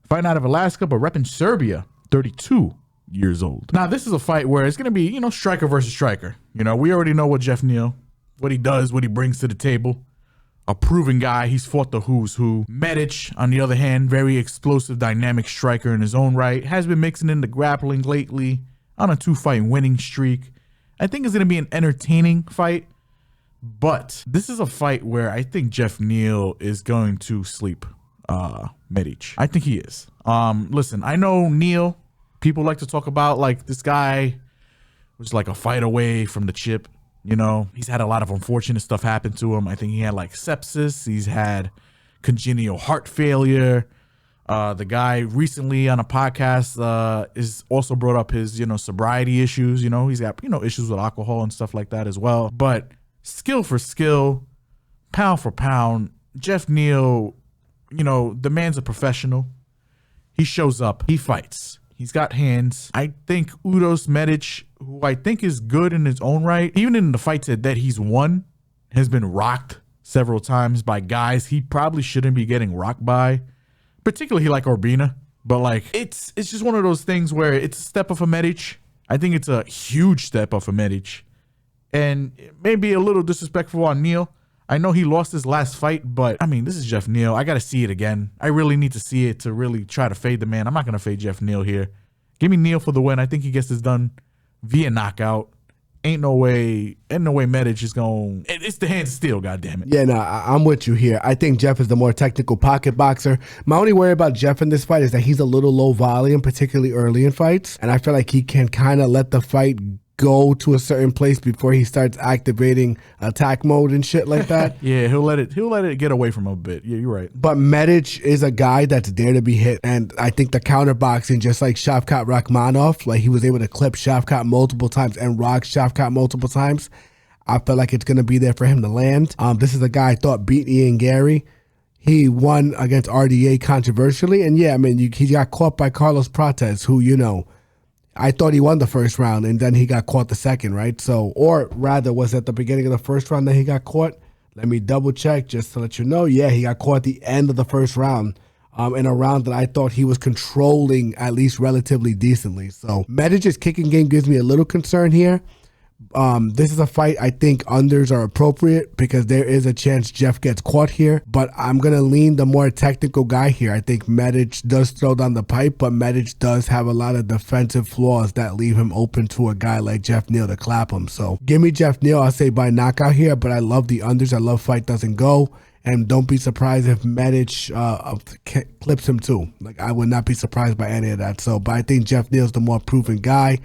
Find out of Alaska, but repping Serbia, 32 years old. Now, this is a fight where it's going to be, you know, striker versus striker. You know, we already know what Jeff Neal, what he does, what he brings to the table. A proven guy. He's fought the who's who. Medic, on the other hand, very explosive, dynamic striker in his own right. Has been mixing in the grappling lately on a 2-fight winning streak. I think it's going to be an entertaining fight, but this is a fight where I think Jeff Neal is going to sleep Medic. I think he is. Listen, I know Neal, people like to talk about like this guy was like a fight away from the chip. You know, he's had a lot of unfortunate stuff happen to him. I think he had like sepsis. He's had congenital heart failure. The guy recently on a podcast is also brought up his, sobriety issues. He's got, issues with alcohol and stuff like that as well. But skill for skill, pound for pound, Jeff Neal, the man's a professional. He shows up. He fights. He's got hands. I think Udos Medic, who I think is good in his own right, even in the fights that he's won, has been rocked several times by guys he probably shouldn't be getting rocked by, particularly like Urbina. But it's just one of those things where it's a step of a Medic. I think it's a huge step of a Medic, and maybe a little disrespectful on Neal. I know he lost his last fight, but I mean, this is Jeff Neal. I got to see it again. I really need to see it to really try to fade the man. I'm not going to fade Jeff Neal here. Give me Neal for the win. I think he gets this done via knockout. Ain't no way Medic is going. It's the hands of steel, goddammit. Yeah, no, I'm with you here. I think Jeff is the more technical pocket boxer. My only worry about Jeff in this fight is that he's a little low volume, particularly early in fights. And I feel like he can kind of let the fight go to a certain place before he starts activating attack mode and shit like that. Yeah, he'll let it get away from him a bit. Yeah, you're right. But Medic is a guy that's there to be hit, and I think the counterboxing, just like Shavkat Rakhmonov, he was able to clip Shavkat multiple times and rock Shavkat multiple times. I feel like it's gonna be there for him to land. This is a guy I thought beat Ian Gary. He won against RDA controversially, and yeah, I mean he got caught by Carlos Prates, who I thought he won the first round, and then he got caught the second, right? So, or rather, was at the beginning of the first round that he got caught? Let me double check just to let you know. Yeah, he got caught at the end of the first round, in a round that I thought he was controlling at least relatively decently. So, Medic's kicking game gives me a little concern here. This is a fight I think unders are appropriate because there is a chance Jeff gets caught here, but I'm going to lean the more technical guy here. I think Medic does throw down the pipe, but Medic does have a lot of defensive flaws that leave him open to a guy like Jeff Neal to clap him. So give me Jeff Neal, I'll say by knockout here, but I love the unders. I love fight doesn't go, and don't be surprised if Medic clips him too. I would not be surprised by any of that. So, but I think Jeff Neal's the more proven guy.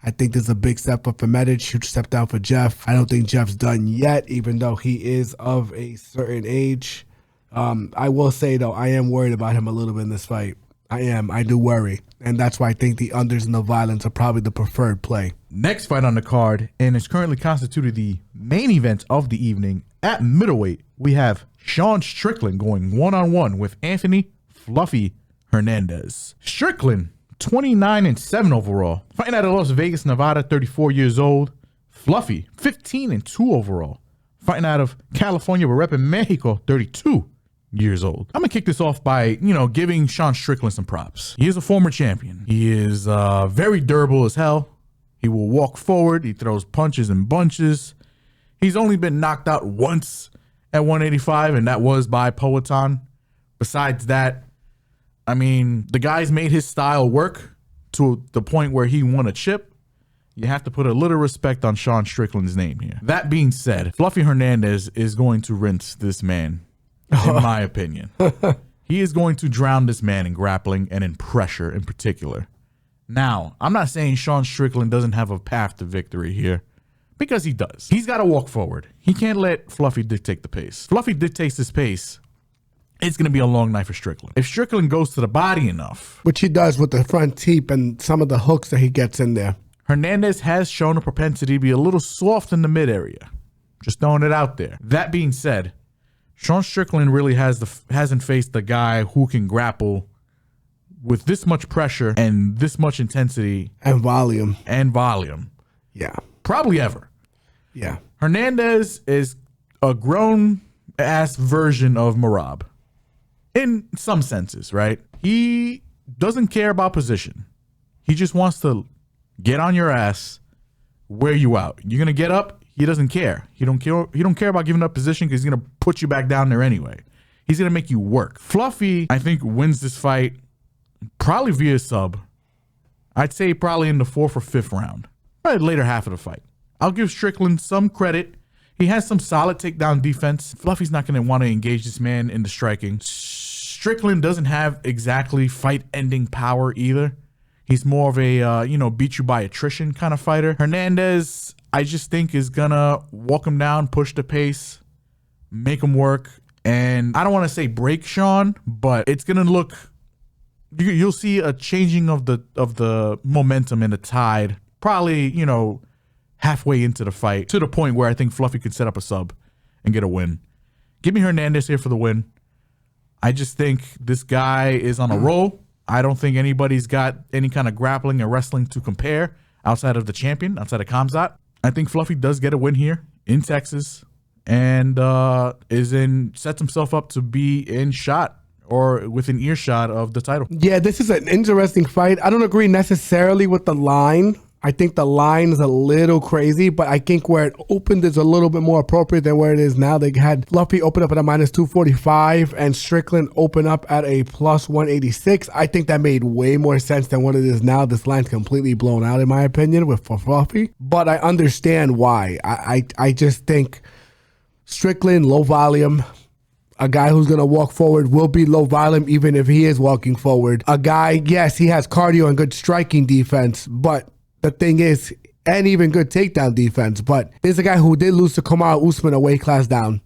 I think there's a big step up for Medic, huge step down for Jeff. I don't think Jeff's done yet, even though he is of a certain age. I will say, though, I am worried about him a little bit in this fight. I am. I do worry. And that's why I think the unders and the violence are probably the preferred play. Next fight on the card, and it's currently constituted the main event of the evening. At middleweight, we have Sean Strickland going one-on-one with Anthony Fluffy Hernandez. Strickland, 29-7 overall. Fighting out of Las Vegas, Nevada, 34 years old. Fluffy, 15-2 overall. Fighting out of California, but repping Mexico, 32 years old. I'm gonna kick this off by, giving Sean Strickland some props. He is a former champion. He is very durable as hell. He will walk forward. He throws punches and bunches. He's only been knocked out once at 185, and that was by Poatan. Besides that, I mean, the guy's made his style work to the point where he won a chip. You have to put a little respect on Sean Strickland's name here. That being said, Fluffy Hernandez is going to rinse this man, in my opinion. He is going to drown this man in grappling and in pressure in particular. Now, I'm not saying Sean Strickland doesn't have a path to victory here, because he does. He's got to walk forward. He can't let Fluffy dictate the pace. Fluffy dictates this pace, it's going to be a long night for Strickland. If Strickland goes to the body enough, which he does with the front teep and some of the hooks that he gets in there, Hernandez has shown a propensity to be a little soft in the mid area. Just throwing it out there. That being said, Sean Strickland really hasn't faced the guy who can grapple with this much pressure and this much intensity and volume. Yeah. Probably ever. Yeah. Hernandez is a grown ass version of Merab. In some senses, right? He doesn't care about position. He just wants to get on your ass, wear you out. You're gonna get up, he doesn't care. He don't care about giving up position because he's gonna put you back down there anyway. He's gonna make you work. Fluffy, I think, wins this fight probably via sub. I'd say probably in the 4th or 5th round. Probably later half of the fight. I'll give Strickland some credit. He has some solid takedown defense. Fluffy's not going to want to engage this man in the striking. Strickland doesn't have exactly fight-ending power either. He's more of a, beat you by attrition kind of fighter. Hernandez, I just think, is going to walk him down, push the pace, make him work. And I don't want to say break Sean, but it's going to look you'll see a changing of the momentum and the tide, probably, you know, halfway into the fight, to the point where I think Fluffy could set up a sub and get a win. Give me Hernandez here for the win. I just think this guy is on a roll. I don't think anybody's got any kind of grappling or wrestling to compare outside of the champion, outside of Khamzat. I think Fluffy does get a win here in Texas and sets himself up to be in shot or within earshot of the title. Yeah, this is an interesting fight. I don't agree necessarily with the line. I think the line is a little crazy, but I think where it opened is a little bit more appropriate than where it is now. They had Fluffy open up at a -245 and Strickland open up at a +186. I think that made way more sense than what it is now. This line's completely blown out, in my opinion, for Fluffy. But I understand why. I just think Strickland, low volume. A guy who's going to walk forward will be low volume even if he is walking forward. A guy, yes, he has cardio and good striking defense, but the thing is, and even good takedown defense, but this is a guy who did lose to Kamaru Usman a weight class down.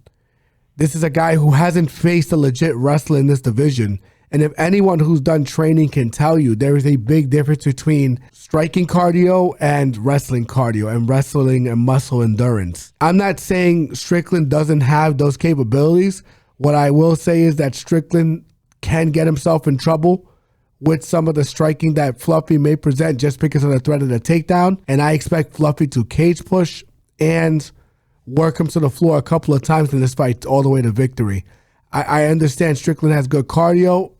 This is a guy who hasn't faced a legit wrestler in this division. And if anyone who's done training can tell you, there is a big difference between striking cardio and wrestling and muscle endurance. I'm not saying Strickland doesn't have those capabilities. What I will say is that Strickland can get himself in trouble with some of the striking that Fluffy may present just because of the threat of the takedown. And I expect Fluffy to cage push and work him to the floor a couple of times in this fight all the way to victory. I understand Strickland has good cardio.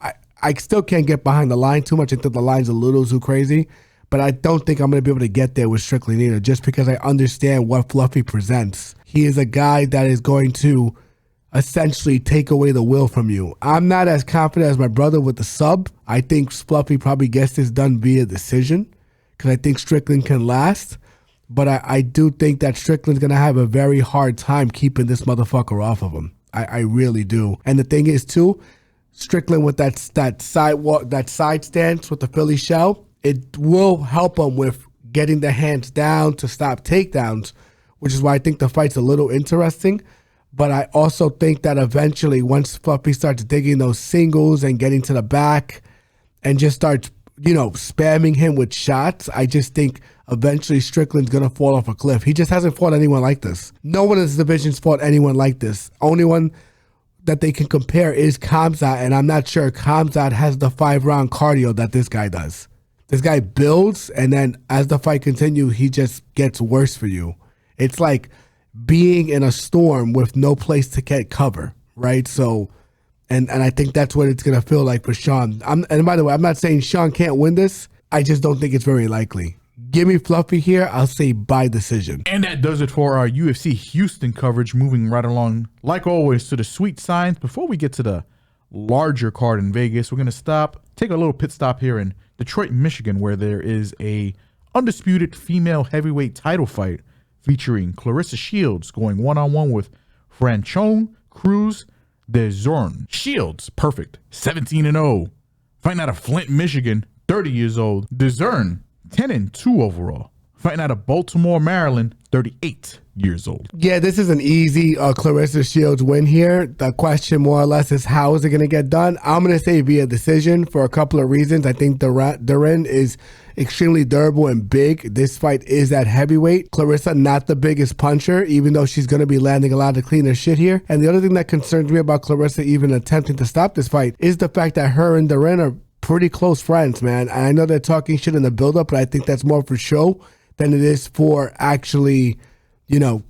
I still can't get behind the line too much. I think the line's a little too crazy. But I don't think I'm going to be able to get there with Strickland either, just because I understand what Fluffy presents. He is a guy that is going to essentially take away the will from you. I'm not as confident as my brother with the sub. I think Fluffy probably gets this done via decision because I think Strickland can last. But I do think that Strickland's going to have a very hard time keeping this motherfucker off of him. I really do. And the thing is, too, Strickland with that side stance with the Philly shell, it will help him with getting the hands down to stop takedowns, which is why I think the fight's a little interesting. But I also think that eventually, once Fluffy starts digging those singles and getting to the back and just starts, spamming him with shots, I just think eventually Strickland's going to fall off a cliff. He just hasn't fought anyone like this. No one in this division's fought anyone like this. Only one that they can compare is Khamzat, and I'm not sure Khamzat has the 5-round cardio that this guy does. This guy builds, and then as the fight continues, he just gets worse for you. It's like being in a storm with no place to get cover, right? So, and I think that's what it's going to feel like for Sean. And by the way, I'm not saying Sean can't win this. I just don't think it's very likely. Give me Fluffy here. I'll say by decision. And that does it for our UFC Houston coverage. Moving right along, like always, to the sweet signs. Before we get to the larger card in Vegas, we're going to take a little pit stop here in Detroit, Michigan, where there is a undisputed female heavyweight title fight featuring Claressa Shields going one-on-one with Franchon Crews-Dezurn. Shields, perfect, 17-0. Fighting out of Flint, Michigan, 30 years old. Dezurn, 10-2 overall. Fighting out of Baltimore, Maryland, 38 years old. Yeah, this is an easy Claressa Shields win here. The question more or less is how is it going to get done? I'm going to say via decision for a couple of reasons. I think Dezurn is extremely durable and big. This fight is at heavyweight. Claressa not the biggest puncher, even though she's going to be landing a lot of cleaner shit here. And the other thing that concerns me about Claressa even attempting to stop this fight is the fact that her and Dezurn are pretty close friends, man. And I know they're talking shit in the build-up, but I think that's more for show than it is for actually,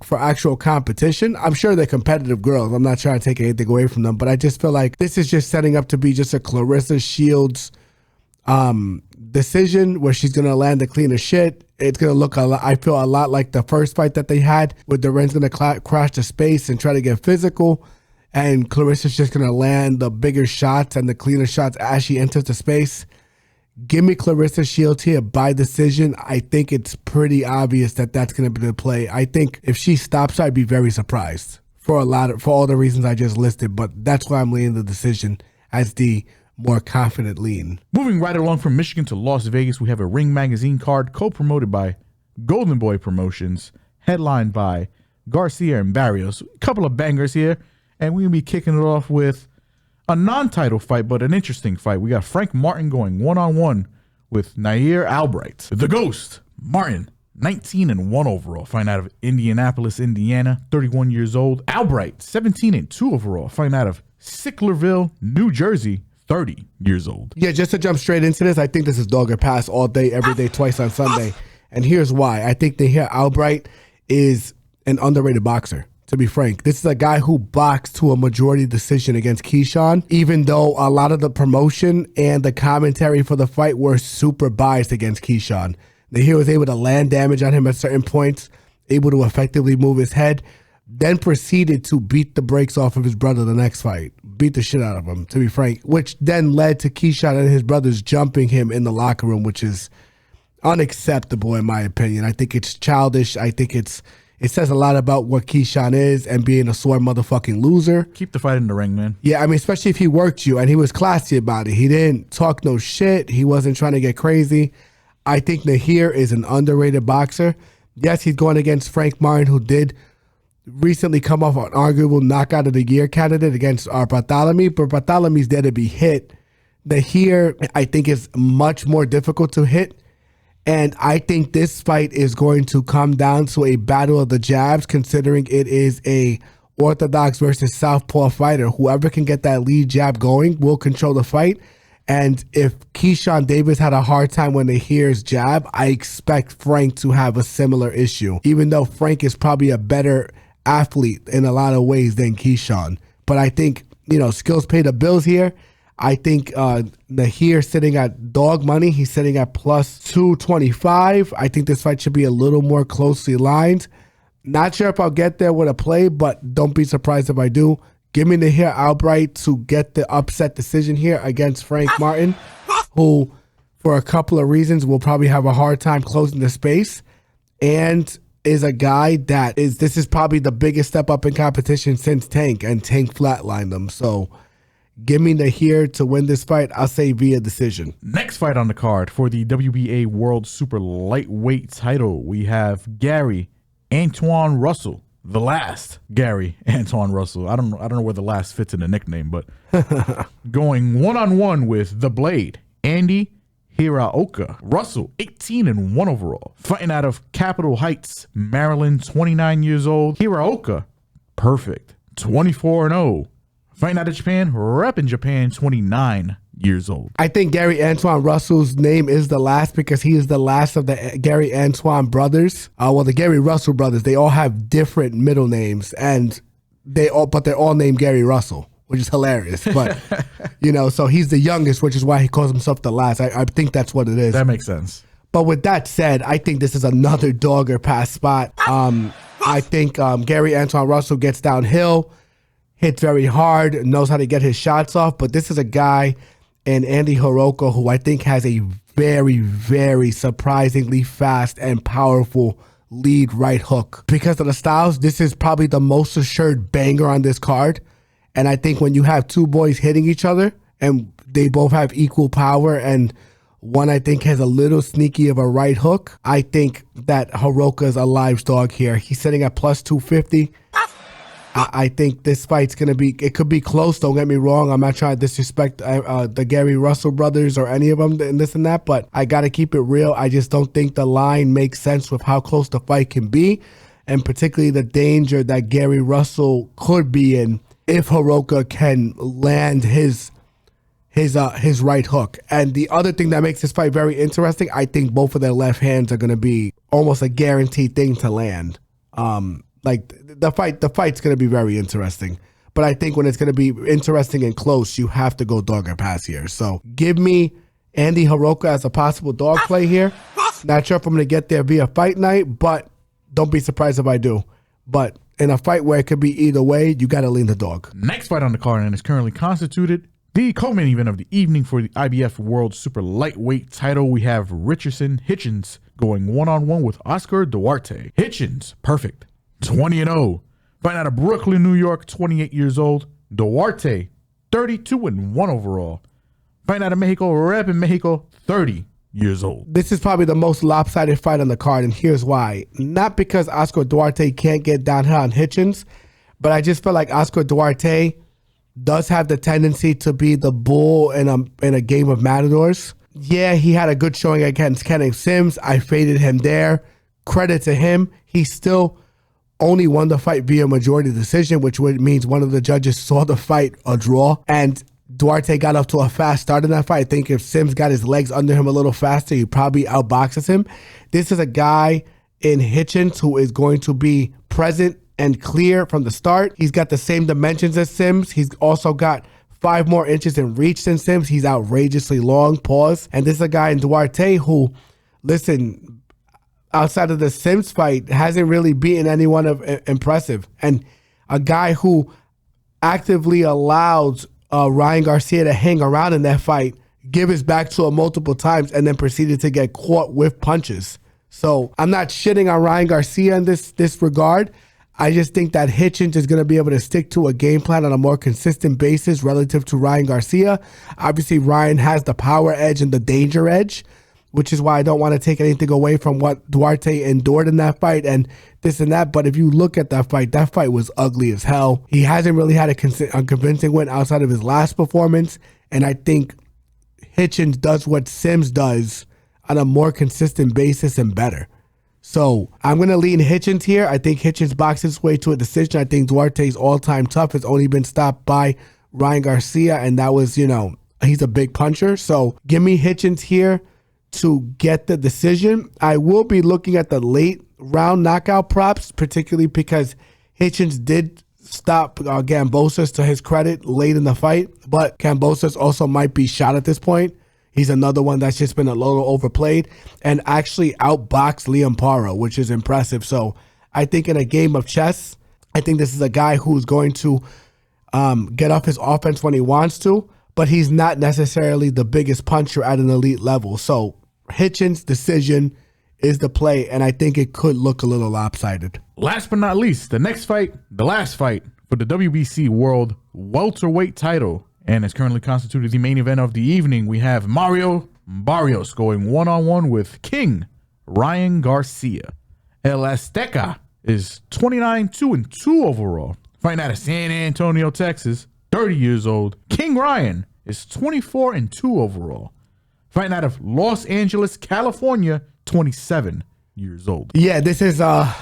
for actual competition. I'm sure they're competitive girls. I'm not trying to take anything away from them, but I just feel like this is just setting up to be just a Claressa Shields decision where she's going to land the cleaner shit. It's going to look I feel a lot like the first fight that they had where Dezurn's going to crash the space and try to get physical. And Claressa's just going to land the bigger shots and the cleaner shots as she enters the space. Give me Claressa Shields here by decision. I think it's pretty obvious that that's going to be the play. I think if she stops, I'd be very surprised for all the reasons I just listed. But that's why I'm leaning the decision as the more confident lean. Moving right along from Michigan to Las Vegas, we have a Ring Magazine card co-promoted by Golden Boy Promotions, headlined by Garcia and Barrios. A couple of bangers here, and we're going to be kicking it off with a non-title fight, but an interesting fight. We got Frank Martin going one-on-one with Yadier Albright. The Ghost, Martin, 19-1 overall, fighting out of Indianapolis, Indiana, 31 years old. Albright, 17-2 overall, fighting out of Sicklerville, New Jersey, 30 years old. Yeah, just to jump straight into this, I think this is dog or pass all day, every day, twice on Sunday. And here's why. I think Yadier Albright is an underrated boxer. To be frank, this is a guy who boxed to a majority decision against Keyshawn, even though a lot of the promotion and the commentary for the fight were super biased against Keyshawn. Yadier was able to land damage on him at certain points, able to effectively move his head, then proceeded to beat the brakes off of his brother the next fight. Beat the shit out of him, to be frank, which then led to Keyshawn and his brothers jumping him in the locker room, which is unacceptable in my opinion. I think it's childish. I think it says a lot about what Keyshawn is and being a sore motherfucking loser. Keep the fight in the ring, man. Yeah, I mean, especially if he worked you and he was classy about it. He didn't talk no shit. He wasn't trying to get crazy. I think Yadier is an underrated boxer. Yes, he's going against Frank Martin, who did recently come off an arguable knockout of the year candidate against Bartholomew, but Bartholomew's there to be hit. Yadier, I think, is much more difficult to hit. And I think this fight is going to come down to a battle of the jabs, considering it is a orthodox versus southpaw fighter. Whoever can get that lead jab going will control the fight. And if Keyshawn Davis had a hard time when Yadier's jab, I expect Frank to have a similar issue, even though Frank is probably a better athlete in a lot of ways than Keyshawn. But I think, skills pay the bills here. I think Yadier sitting at dog money. He's sitting at plus 225. I think this fight should be a little more closely lined. Not sure if I'll get there with a play, but don't be surprised if I do. Give me Yadier outright to get the upset decision here against Frank Martin, who, for a couple of reasons, will probably have a hard time closing the space, and is a guy this is probably the biggest step up in competition since Tank, and Tank flatlined him. So give me Yadier to win this fight. I'll say via decision. Next fight on the card for the WBA World Super Lightweight title, we have Gary Antoine Russell, the last Gary Antoine Russell. I don't know where the last fits in the nickname, but going one-on-one with the Blade, Andy Hiraoka. Russell, 18-1 overall, fighting out of Capitol Heights, Maryland, 29 years old. Hiraoka, perfect, 24-0. Fighting out of Japan, repping Japan, 29 years old. I think Gary Antoine Russell's name is the last because he is the last of the Gary Antoine brothers. The Gary Russell brothers, they all have different middle names, and they're all named Gary Russell, which is hilarious. But, so he's the youngest, which is why he calls himself the last. I think that's what it is. That makes sense. But with that said, I think this is another dog or pass spot. I think Gary Antoine Russell gets downhill, hits very hard, knows how to get his shots off. But this is a guy in Andy Hiraoka who I think has a very, very surprisingly fast and powerful lead right hook. Because of the styles, this is probably the most assured banger on this card. And I think when you have two boys hitting each other and they both have equal power, and one I think has a little sneaky of a right hook, I think that Hiraoka is a live dog here. He's sitting at plus 250. I think this fight's going to be, it could be close, don't get me wrong. I'm not trying to disrespect the Gary Russell brothers or any of them and this and that, but I got to keep it real. I just don't think the line makes sense with how close the fight can be, and particularly the danger that Gary Russell could be in if Hiraoka can land his right hook. And the other thing that makes this fight very interesting, I think both of their left hands are going to be almost a guaranteed thing to land. The fight's going to be very interesting. But I think when it's going to be interesting and close, you have to go dog or pass here. So give me Andy Hiraoka as a possible dog play here. Not sure if I'm going to get there via fight night, but don't be surprised if I do. But in a fight where it could be either way, you got to lean the dog. Next fight on the card, and is currently constituted the co-main event of the evening for the IBF World Super Lightweight title. We have Richardson Hitchens going one-on-one with Oscar Duarte. Hitchens, perfect, 20-0. Fighting out of Brooklyn, New York, 28 years old. Duarte, 32-1 overall. Fighting out of Mexico, rep in Mexico, 30 years old. This is probably the most lopsided fight on the card, and here's why. Not because Oscar Duarte can't get downhill on Hitchens, but I just feel like Oscar Duarte does have the tendency to be the bull in a game of matadors. Yeah, he had a good showing against Kenneth Sims. I faded him there. Credit to him. He still only won the fight via majority decision, which means one of the judges saw the fight a draw. And Duarte got off to a fast start in that fight. I think if Sims got his legs under him a little faster, he probably outboxes him. This is a guy in Hitchens who is going to be present and clear from the start. He's got the same dimensions as Sims. He's also got 5 more inches in reach than Sims. He's outrageously long. Pause. And this is a guy in Duarte who, listen, outside of the Sims fight, hasn't really beaten anyone of impressive. And a guy who actively allowed Ryan Garcia to hang around in that fight, give his back to him multiple times, and then proceeded to get caught with punches. So I'm not shitting on Ryan Garcia in this regard. I just think that Hitchens is going to be able to stick to a game plan on a more consistent basis relative to Ryan Garcia. Obviously, Ryan has the power edge and the danger edge, which is why I don't want to take anything away from what Duarte endured in that fight and this and that. But if you look at that fight was ugly as hell. He hasn't really had a convincing win outside of his last performance. And I think Hitchens does what Sims does on a more consistent basis and better. So I'm going to lean Hitchens here. I think Hitchens boxes his way to a decision. I think Duarte's all-time tough has only been stopped by Ryan Garcia, and that was, he's a big puncher. So give me Hitchens here to get the decision. I will be looking at the late round knockout props, particularly because Hitchens did stop Kambosos, to his credit, late in the fight, but Kambosos also might be shot at this point. He's another one that's just been a little overplayed and actually outboxed Liam Paro, which is impressive. So I think in a game of chess, I think this is a guy who's going to get off his offense when he wants to, but he's not necessarily the biggest puncher at an elite level. So Hitchens' decision is the play, and I think it could look a little lopsided. Last but not least, the last fight for the WBC World Welterweight title, and is currently constituted the main event of the evening. We have Mario Barrios going one-on-one with King Ryan Garcia. El Azteca is 29-2-2 overall. Fighting out of San Antonio, Texas, 30 years old. King Ryan is 24-2 overall. Fighting out of Los Angeles, California, 27 years old. Yeah, this is a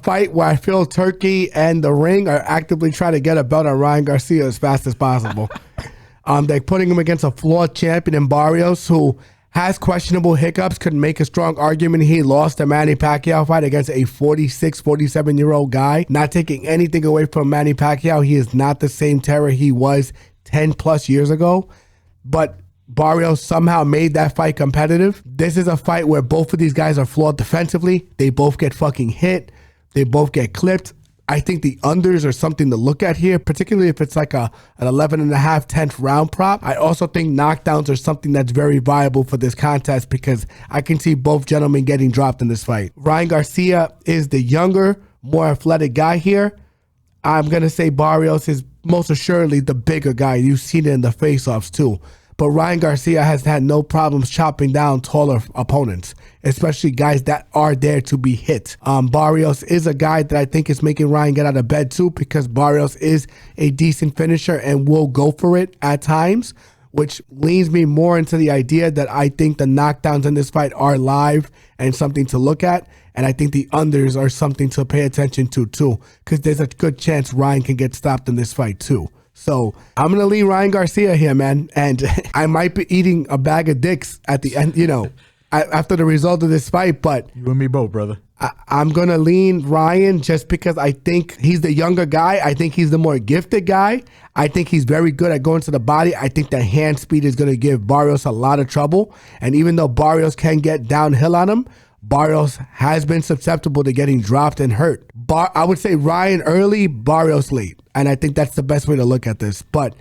fight where I feel Turkey and the Ring are actively trying to get a belt on Ryan Garcia as fast as possible. They're putting him against a flawed champion in Barrios, who has questionable hiccups, could make a strong argument he lost the Manny Pacquiao fight against a 46, 47-year-old guy. Not taking anything away from Manny Pacquiao, he is not the same terror he was 10 plus years ago, but Barrios somehow made that fight competitive. This is a fight where both of these guys are flawed defensively. They both get fucking hit. They both get clipped. I think the unders are something to look at here, particularly if it's like an 11.5, 10th round prop. I also think knockdowns are something that's very viable for this contest because I can see both gentlemen getting dropped in this fight. Ryan Garcia is the younger, more athletic guy here. I'm going to say Barrios is most assuredly the bigger guy. You've seen it in the face-offs too. But Ryan Garcia has had no problems chopping down taller opponents, especially guys that are there to be hit. Barrios is a guy that I think is making Ryan get out of bed too, because Barrios is a decent finisher and will go for it at times, which leans me more into the idea that I think the knockdowns in this fight are live and something to look at. And I think the unders are something to pay attention to too, because there's a good chance Ryan can get stopped in this fight too. So I'm going to lean Ryan Garcia here, man. And I might be eating a bag of dicks at the end, after the result of this fight. But you and me both, brother. I'm going to lean Ryan just because I think he's the younger guy. I think he's the more gifted guy. I think he's very good at going to the body. I think the hand speed is going to give Barrios a lot of trouble. And even though Barrios can get downhill on him, Barrios has been susceptible to getting dropped and hurt. I would say Ryan early, Barrios late. And I think that's the best way to look at this. But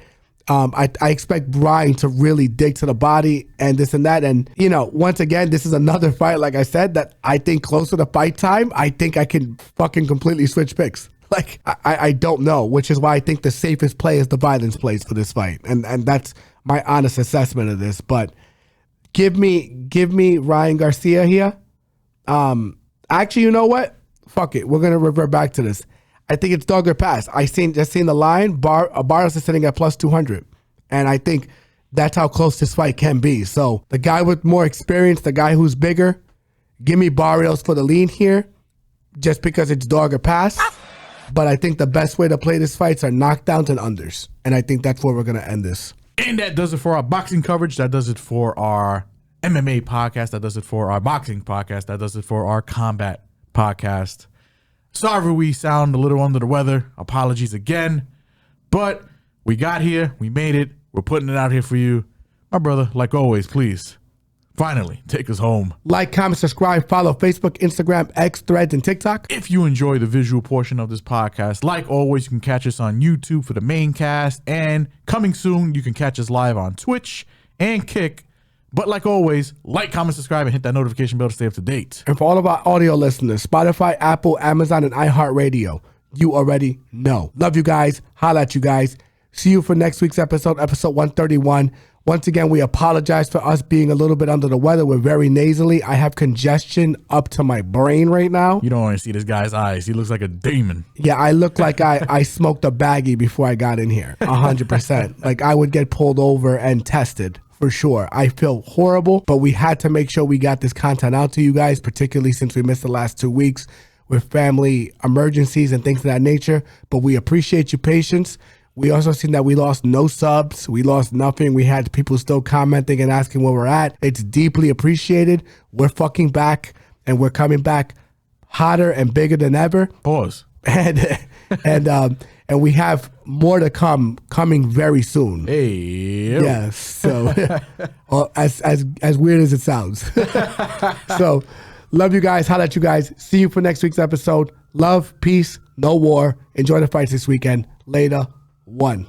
I expect Ryan to really dig to the body and this and that. And, once again, this is another fight, like I said, that I think closer to fight time, I think I can fucking completely switch picks. Like, I don't know, which is why I think the safest play is the violence plays for this fight. And that's my honest assessment of this. But give me Ryan Garcia here. Actually, you know what? Fuck it. We're going to revert back to this. I think it's dog or pass. Just seen the line. Barrios is sitting at plus 200. And I think that's how close this fight can be. So the guy with more experience, the guy who's bigger, give me Barrios for the lean here just because it's dog or pass. But I think the best way to play this fights are knockdowns and unders. And I think that's where we're going to end this. And that does it for our boxing coverage. That does it for our MMA podcast. That does it for our boxing podcast. That does it for our combat podcast. Sorry we sound a little under the weather. Apologies again. But we got here. We made it. We're putting it out here for you. My brother, like always, please, finally, take us home. Like, comment, subscribe, follow Facebook, Instagram, X, Threads, and TikTok. If you enjoy the visual portion of this podcast, like always, you can catch us on YouTube for the main cast. And coming soon, you can catch us live on Twitch and Kick. But like always, like, comment, subscribe, and hit that notification bell to stay up to date. And for all of our audio listeners, Spotify, Apple, Amazon, and iHeartRadio, you already know. Love you guys. Holla at you guys. See you for next week's episode 131. Once again, we apologize for us being a little bit under the weather. We're very nasally. I have congestion up to my brain right now. You don't want to see this guy's eyes. He looks like a demon. Yeah, I look like I smoked a baggie before I got in here. 100%. Like I would get pulled over and tested for sure. I feel horrible, but we had to make sure we got this content out to you guys, particularly since we missed the last 2 weeks with family emergencies and things of that nature. But we appreciate your patience. We also seen that we lost no subs. We lost nothing. We had people still commenting and asking where we're at. It's deeply appreciated. We're fucking back, and we're coming back hotter and bigger than ever. Pause. And we have more to coming very soon. Hey. Yes. So as weird as it sounds. So love you guys. Holla at you guys. See you for next week's episode. Love, peace, no war. Enjoy the fights this weekend. Later. 1.